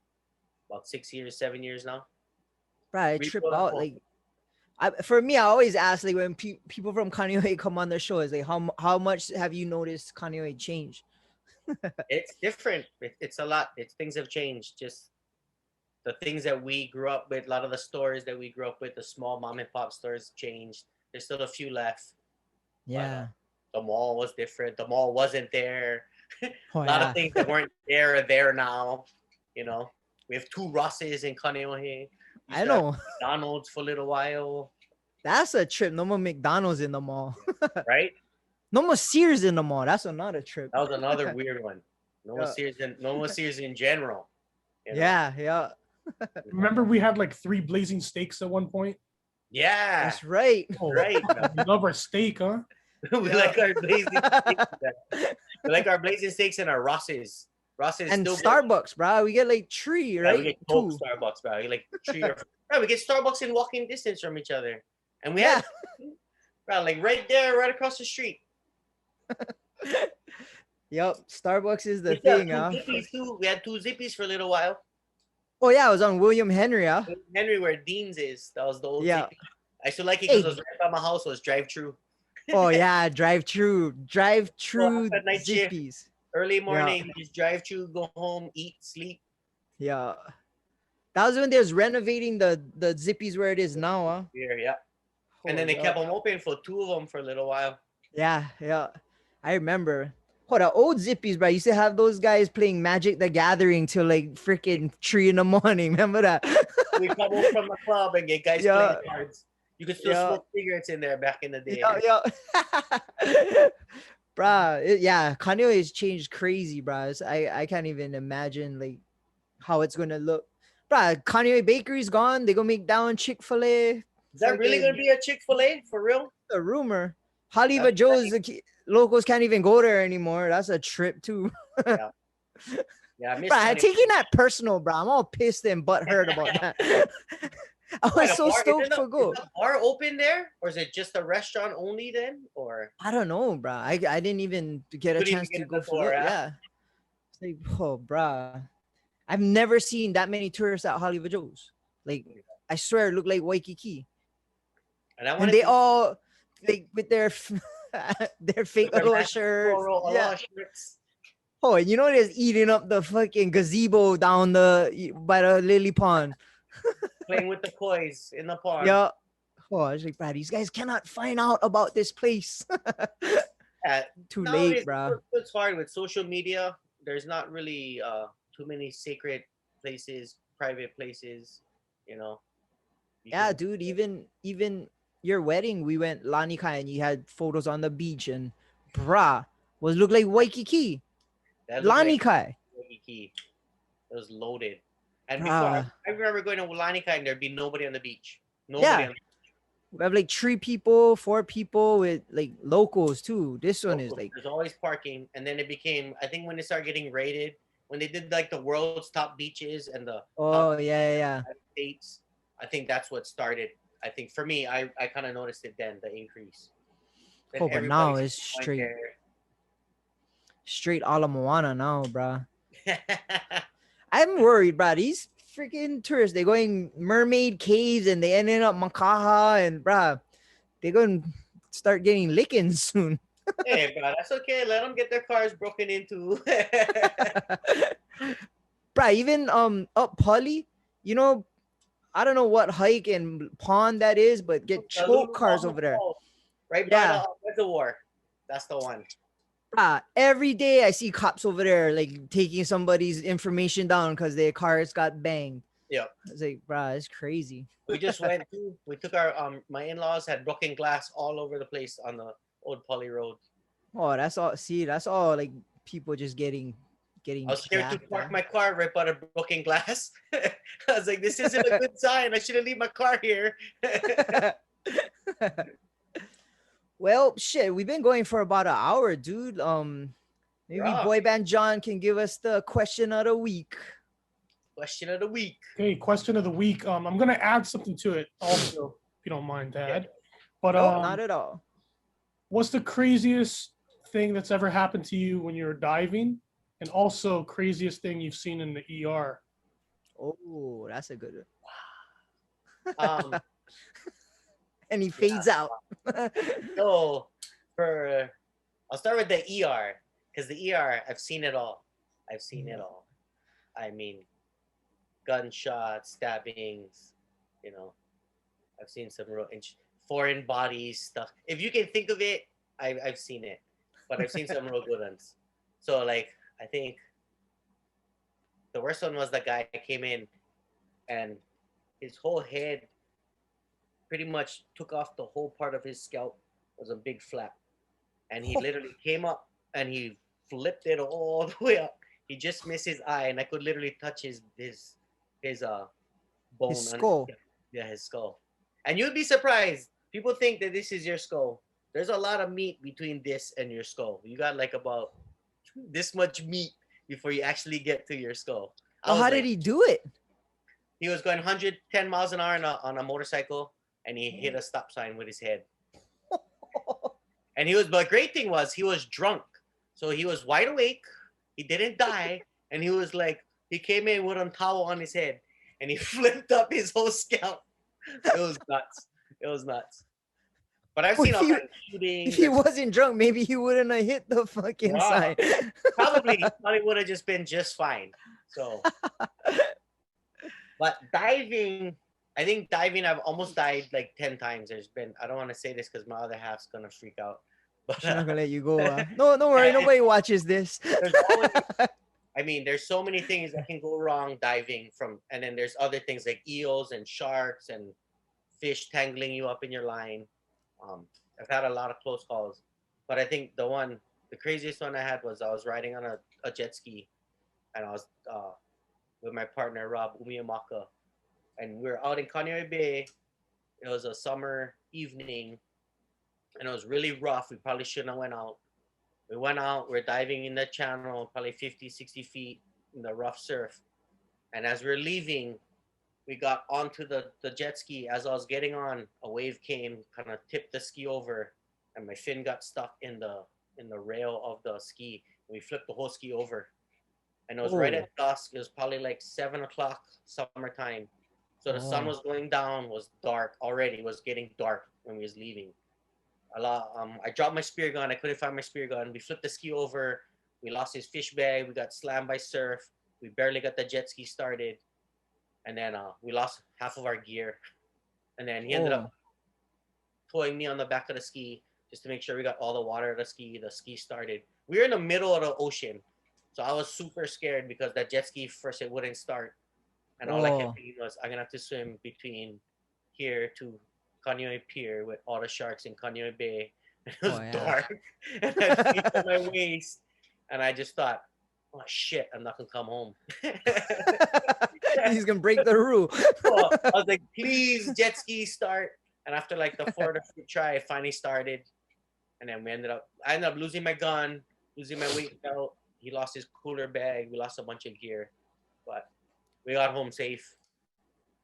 about 6 years, 7 years now. Bro, I trip out. Like, for me, I always ask, like, when people from Kaneohe come on the show, is like, how much have you noticed Kaneohe change? It's different. It's a lot. Things have changed. Just the things that we grew up with, a lot of the stores that we grew up with, the small mom and pop stores changed. There's still a few left. Yeah. But, the mall was different. The mall wasn't there. Oh, a lot of things that weren't there are there now. You know, we have 2 Rosses in Kaneohe. I know. McDonald's for a little while. That's a trip. No more McDonald's in the mall. Right? No more Sears in the mall. That's another trip. That was another weird one. No more Sears in general. You know? Yeah. Remember we had like 3 blazing steaks at one point? Yeah. That's right. Oh, Right. We love our steak, huh? We like our blazing steaks. We like our blazing steaks and our Rosses. And Starbucks, bro. We get like 3, right? Yeah, we get Coke, Starbucks, bro. We like 3 or 4. Right, we get Starbucks in walking distance from each other. And we have, bro, like right there, right across the street. Yep, Starbucks is the thing, huh? We had 2 Zippies for a little while. Oh yeah, I was on William Henry, huh? Henry, where Dean's is. That was the old Yeah. Zippy. I used to like it because it was right by my house. It was drive-through. Oh yeah, drive-through night shift. Zippies. Early morning, you just drive through, go home, eat, sleep. Yeah. That was when they was renovating the Zippies where it is now, huh? Yeah. And then they kept them open for 2 of them for a little while. Yeah. I remember. Oh, the old Zippies, bro. Used to have those guys playing Magic the Gathering till like freaking 3 in the morning. Remember that? We come home from the club and get guys playing cards. You could still smoke cigarettes in there back in the day. Bruh, yeah, Kanye has changed crazy, bruh. I can't even imagine like how it's gonna look. Bruh, Kanye Bakery's gone. They gonna make down Chick-fil-A. Is that really gonna be a Chick-fil-A for real? A rumor. Hollywood Joe's locals can't even go there anymore. That's a trip too. Yeah, bruh, taking that personal, bro. I'm all pissed and butthurt about that. I was so stoked for go. Is the bar open there, or is it just a restaurant only then? Or I don't know, bro. I didn't even get a chance to go for it. Yeah. It's like, oh, bro. I've never seen that many tourists at Hollywood Joe's. Like, I swear it looked like Waikiki. And they all like with their fake little shirts. Yeah. Oh, and you know they're eating up the fucking gazebo down by the lily pond. Playing with the kois in the pond. Yeah. Oh, I was like, bro, these guys cannot find out about this place. Too late, bro. It's hard with social media. There's not really too many sacred places, private places, you know. Yeah, dude. Even your wedding, we went Lanikai and you had photos on the beach and bruh, was look like Waikiki. Lanikai. Waikiki. It was loaded. And before I remember going to Lanikai and there'd be nobody on the beach. Nobody on the beach. We have like 3 people, 4 people with like locals too. This one is like there's always parking, and then it became, I think when it started getting rated, when they did like the world's top beaches and the states, I think that's what started. I think for me, I kind of noticed it then, the increase. Then but now it's straight Ala Moana now, bro. I'm worried, bro. These freaking tourists, they're going mermaid caves and they ended up Makaha and bro, they're going to start getting lickings soon. Hey, bro, that's okay. Let them get their cars broken into. Bro, even up Pali, you know, I don't know what hike and pond that is, but get choke cars over there. Right by the reservoir. That's the one. Every day I see cops over there like taking somebody's information down because their cars got banged. Yeah. It's like, bruh, it's crazy. We took our my in-laws had broken glass all over the place on the old Poly Road. Oh, that's all like people just getting I was scared to park my car right by the broken glass. I was like, this isn't a good sign. I shouldn't leave my car here. Well, shit, we've been going for about an hour, dude. Maybe Boy Band John can give us the question of the week. Question of the week. Okay, question of the week. I'm gonna add something to it also, if you don't mind, Dad. But no, not at all. What's the craziest thing that's ever happened to you when you're diving, and also craziest thing you've seen in the ER? Oh, that's a good one. And he fades out. So I'll start with the ER, because the ER, I've seen it all. I mean, gunshots, stabbings, you know, I've seen some real foreign bodies stuff. If you can think of it, I've seen it, but I've seen some real good ones. So like, I think the worst one was the guy came in and his whole head pretty much took off the whole part of his scalp. It was a big flap. And he literally came up and he flipped it all the way up. He just missed his eye and I could literally touch his bone. His skull. His skull. And you'd be surprised. People think that this is your skull. There's a lot of meat between this and your skull. You got like about this much meat before you actually get to your skull. How did he do it? He was going 110 miles an hour on a motorcycle. And he hit a stop sign with his head. And the great thing was he was drunk. So he was wide awake. He didn't die. And he was like, he came in with a towel on his head and he flipped up his whole scalp. It was nuts. But I've seen all kinds of shootings. If he wasn't drunk, maybe he wouldn't have hit the fucking sign. Probably would have just been just fine. So, but diving, I think diving, I've almost died like 10 times. I don't want to say this because my other half's going to freak out. But I'm not going to let you go. No, don't worry. Nobody watches this. There's so many things that can go wrong diving and then there's other things like eels and sharks and fish tangling you up in your line. I've had a lot of close calls, but I think the craziest one I had was I was riding on a jet ski, and I was with my partner Rob Umiyamaka, and we were out in Kaneohe Bay. It was a summer evening, and it was really rough. We probably shouldn't have went out. We went out. We're diving in the channel, probably 50, 60 feet in the rough surf. And as we're leaving, we got onto the jet ski. As I was getting on, a wave came, kind of tipped the ski over, and my fin got stuck in the rail of the ski. We flipped the whole ski over, and it was right at dusk. It was probably like 7 o'clock summertime, so the sun was going down. Was dark already. It was getting dark when we was leaving. I dropped my spear gun. I couldn't find my spear gun. We flipped the ski over. We lost his fish bag. We got slammed by surf. We barely got the jet ski started, and then we lost half of our gear. And then he ended up towing me on the back of the ski just to make sure we got all the water of the ski. The ski started. We were in the middle of the ocean, so I was super scared because that jet ski first it wouldn't start, and all I kept thinking was I'm gonna have to swim between here to Kaneohe Pier with all the sharks in Kaneohe Bay. It was dark, and I had on my waist, and I just thought, oh shit, I'm not gonna come home. He's gonna break the rule. So I was like, please, jet ski start. And after like the fourth or fifth try, it finally started. And then I ended up losing my gun, losing my weight belt. He lost his cooler bag. We lost a bunch of gear, but we got home safe.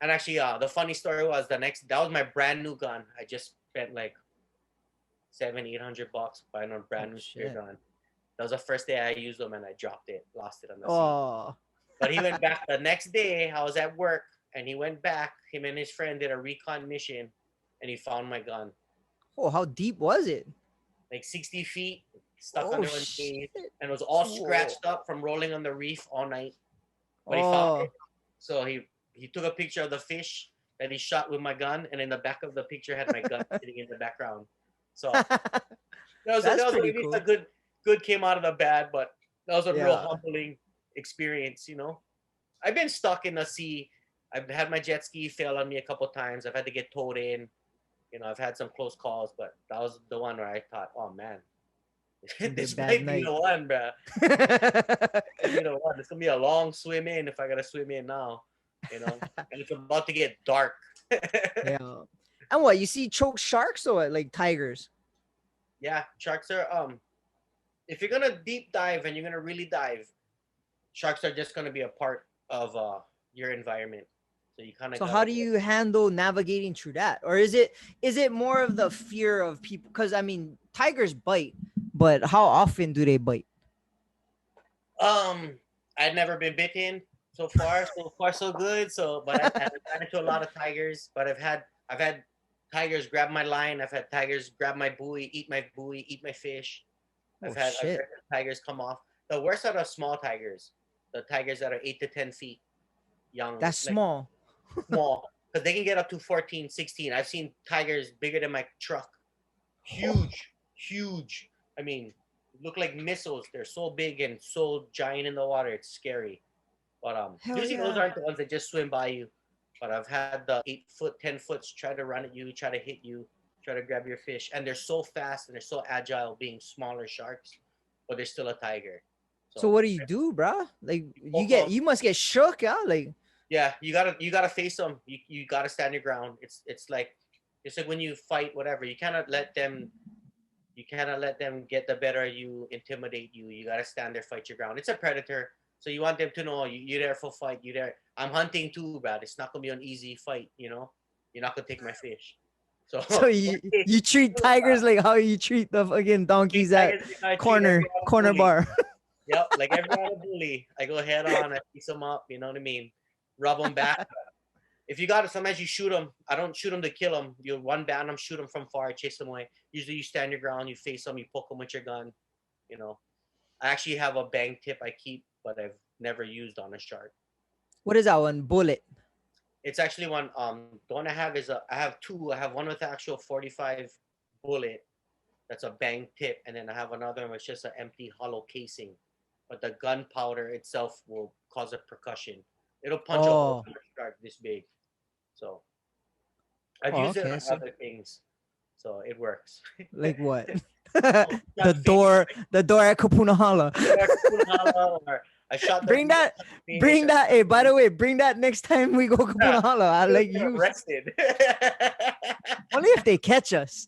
And actually, the funny story was that was my brand new gun. I just spent like $700-800 buying a brand new spear gun. That was the first day I used them, and I dropped it, lost it on the sea. But he went back the next day. I was at work, and he went back. Him and his friend did a recon mission, and he found my gun. Oh, how deep was it? Like 60 feet, stuck under one cave, and it was all scratched up from rolling on the reef all night. But he found it. So he took a picture of the fish that he shot with my gun, and in the back of the picture had my gun sitting in the background. So that was pretty cool. A good came out of the bad, but that was a real humbling experience, you know. I've been stuck in the sea. I've had my jet ski fail on me a couple times. I've had to get towed in. You know, I've had some close calls, but that was the one where I thought, oh man, this might be the one, bro. It's gonna be a long swim in if I gotta swim in now, you know, and it's about to get dark. Yeah. And what, you see choke sharks or what, like tigers? Yeah, sharks are if you're gonna deep dive and you're gonna really dive, sharks are just gonna be a part of your environment. So you kind of. So how do you handle navigating through that, or is it more of the fear of people? Because I mean, tigers bite, but how often do they bite? I've never been bitten so far. So far, so good. So, but I've ran into a lot of tigers. But I've had tigers grab my line. I've had tigers grab my buoy, eat my fish. I've had tigers come off. The worst are the small tigers, the tigers that are 8 to 10 feet young. That's small. Small, because they can get up to 14, 16. I've seen tigers bigger than my truck. Huge. I mean, look like missiles. They're so big and so giant in the water. It's scary. But usually those aren't the ones that just swim by you. But I've had the 8 foot, 10 foots try to run at you, try to hit you, try to grab your fish, and they're so fast and they're so agile, being smaller sharks, but they're still a tiger. So what do you do, bro? Like you must get shook, yeah? Like. Yeah, you gotta face them. You gotta stand your ground. It's like when you fight, whatever. You cannot let them get the better of you, intimidate you. You gotta stand there, fight your ground. It's a predator, so you want them to know you're there for fight. You there. I'm hunting too, Brad. It's not gonna be an easy fight. You know, you're not gonna take my fish. So you treat tigers like how you treat the fucking donkeys at corner bar. Yep, like every other bully. I go head on. I piece them up. You know what I mean? Rub them back. If you got it, sometimes you shoot them. I don't shoot them to kill them. You one band them, shoot them from far, chase them away. Usually you stand your ground, you face them, you poke them with your gun. You know, I actually have a bang tip I keep, but I've never used on a shark. What is that one? Bullet. It's actually one. The one I have is I have two. I have one with the actual 45 bullet. That's a bang tip, and then I have another one with just an empty hollow casing. But the gunpowder itself will cause a percussion. It'll punch a hole in a shark this big. So I've Oh, used it okay, on so- other things, so it works. Like what? Oh, the shot door, fish, the door at Kapunahala. or Kapunahala, or I shot the Bring that, fish, bring or that. Hey, by the way, bring that next time we go Kapunahala. I we'll like get you. arrested. Only if they catch us.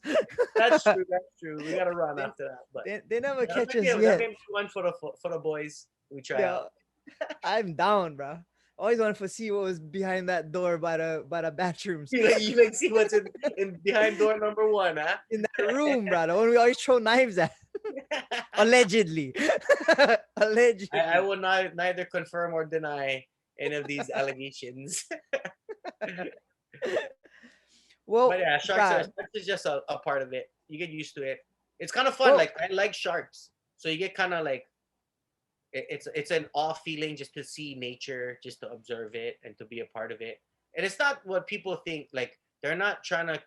That's true. That's true. We gotta run after that, but They never that catch may be us that yet. may be one for the boys. We try Yeah, out. I'm down, bro. Always wanted to see what was behind that door by the bathrooms. You like see what's in behind door number 1, huh? In that room, bro. The one we always throw knives at. Allegedly. Allegedly. I will not neither confirm or deny any of these allegations. Well, But yeah, sharks is just a part of it. You get used to it. It's kind of fun. Well- Like I like sharks, so you get kind of like it's an awe feeling just to see nature, just to observe it and to be a part of it. And it's not what people think. Like they're not trying to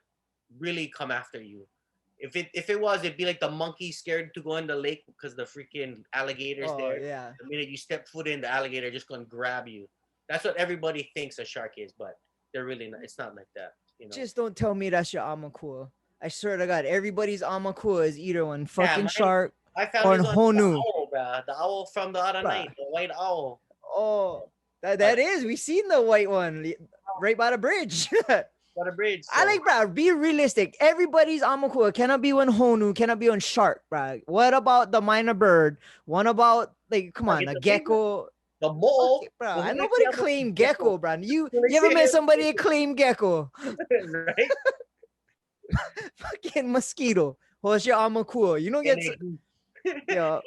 really come after you. If it was, it'd be like the monkey scared to go in the lake because the freaking alligator's oh, there. yeah. The minute you step foot in, the alligator just gonna grab you. That's what everybody thinks a shark is, but they're really not. It's not like that. You know. Just don't tell me that's your amakua. I swear to God, everybody's amakua is either one fucking mine- shark. My Or family's on Honu. the owl, bruh. The owl from the other Bruh. night, the white owl. Oh, that is. We seen the white one right by the bridge. Got a bridge. I like, bro. Be realistic. Everybody's amakua. Cannot be one honu. Cannot be one shark, bro. What about the minor bird? What about like? Come on, Get the the gecko. the mole, Fuck it, bro. the I one nobody that claim gecko. gecko, bro. You Like, ever say met it. somebody that claim gecko? right? Fucking mosquito. What's your amakua? You don't get. Yeah.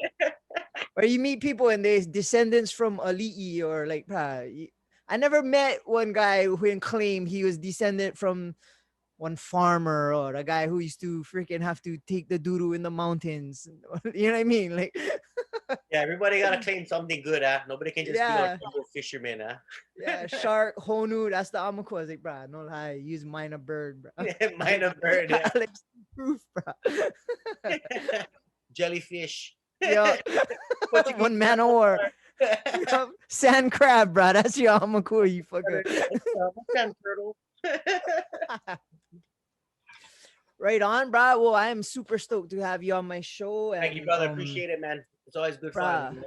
Or you meet people and they're descendants from Ali'i or like, bruh, I never met one guy who claimed he was descendant from one farmer or a guy who used to freaking have to take the doo-doo in the mountains. You know what I mean? Like, Yeah, everybody gotta claim something good, huh? Nobody can just be Yeah. like a fisherman, huh? yeah, shark, honu, that's the amakua. I was like, bruh, no lie, use minor bird, bruh. Minor bird, yeah. Like, proof, bruh. Jellyfish. Yeah. Portuguese One man or turtle. sand crab, bruh. That's your amakua, you fucker. Sand turtle. Right on, bro. Well, I am super stoked to have you on my show. And, Thank you, brother. Appreciate it, man. It's always good fun. bruh.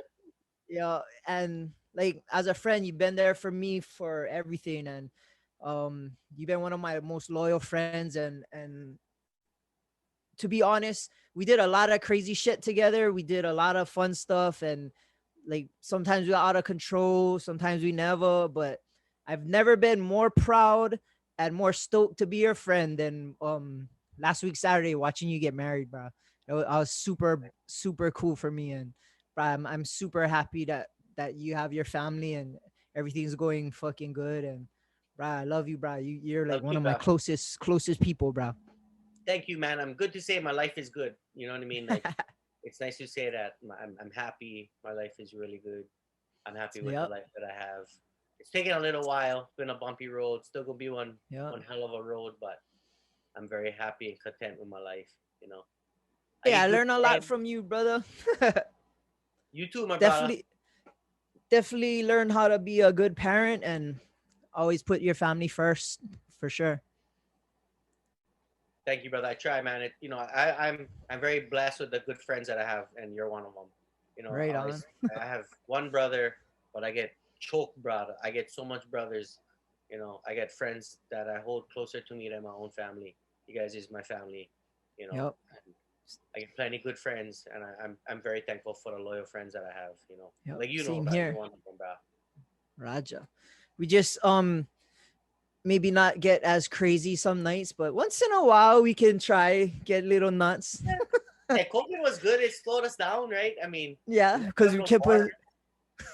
Yeah, and like as a friend, you've been there for me for everything, and you've been one of my most loyal friends. And to be honest, we did a lot of crazy shit together. We did a lot of fun stuff, and like sometimes we got out of control, sometimes we never. But I've never been more proud and more stoked to be your friend than last week Saturday watching you get married, bro. I was super cool for me, and bro, I'm super happy that you have your family and everything's going fucking good. And bro, I love you, bro. You're like Love one you, of my bro. closest people, bro. Thank you, man. I'm good to say my life is good. You know what I mean? Like, it's nice to say that I'm happy. My life is really good. I'm happy with Yep. the life that I have. It's taken a little while. It's been a bumpy road. Still gonna be one Yeah. hell of a road, but I'm very happy and content with my life. You know. Yeah, I get good learned a lot friends. from you, brother. You too, my brother. Definitely learn how to be a good parent and always put your family first, for sure. Thank you, brother. I try, man. I'm very blessed with the good friends that I have, and you're one of them. You know, Right I have one brother, but I get choked, brother. I get so much brothers. You know, I get friends that I hold closer to me than my own family. You guys is my family. You know, Yep. and I get plenty good friends, and I'm very thankful for the loyal friends that I have. You know, Yep, like you know, same bro, here. you're one of them, bro. Raja. We just maybe not get as crazy some nights, but once in a while we can try get little nuts. Hey, COVID was good. It slowed us down, right? I mean, Yeah, because we no kept water,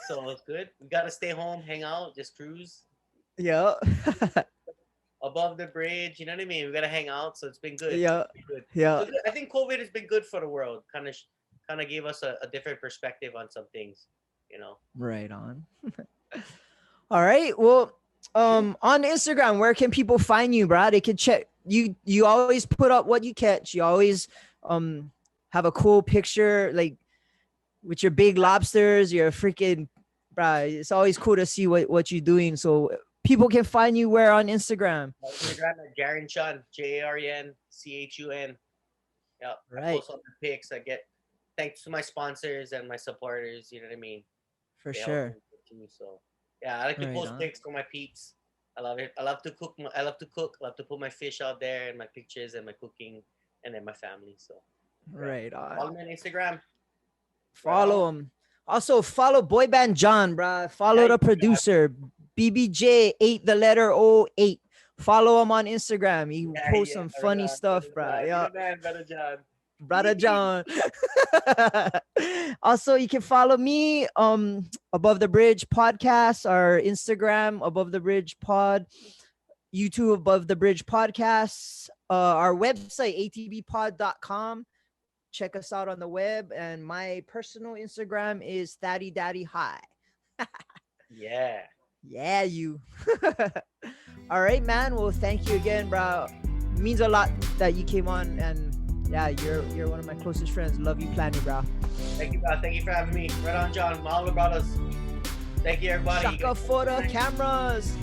so it's good. We gotta stay home, hang out, just cruise yeah. above the bridge. You know what I mean? We gotta hang out, so it's been good. Yeah. It's been good. Yeah. So I think COVID has been good for the world. Kind of gave us a different perspective on some things. You know. Right on. All right. Well, on Instagram, where can people find you, bro? They can check you. You always put up what you catch. You always have a cool picture, like with your big lobsters. You're freaking, bro. It's always cool to see what you're doing. So people can find you where on Instagram? Instagram at Jaren Chun, JarenChun. Yeah, I Right. post all the pics. I get thanks to my sponsors and my supporters. You know what I mean? For They help sure. me too, so yeah, I like to Right post on. pics for my peeps. I love it. I love to cook. I love to cook. I love to put my fish out there and my pictures and my cooking, and then my family. So Right follow on. me on Instagram. Follow him. Also follow Boy Band John, bruh. Follow Yeah, the you producer, BBJ8 the letter 08. Follow him on Instagram. He Yeah, posts some funny stuff, bruh. Yeah. Brother John. Brother John. Also, you can follow me Above the Bridge podcast, our Instagram Above the Bridge Pod, YouTube Above the Bridge Podcasts, our website atbpod.com. Check us out on the web, and my personal Instagram is Thaddy Daddy High. Yeah. Yeah, you. All right, man. Well, thank you again, bro. It means a lot that you came on, and yeah, you're one of my closest friends. Love you plenty, bro. Thank you, bro. Thank you for having me. Right on, John. Mahalo, brothers. Thank you, everybody. Shaka for the cameras.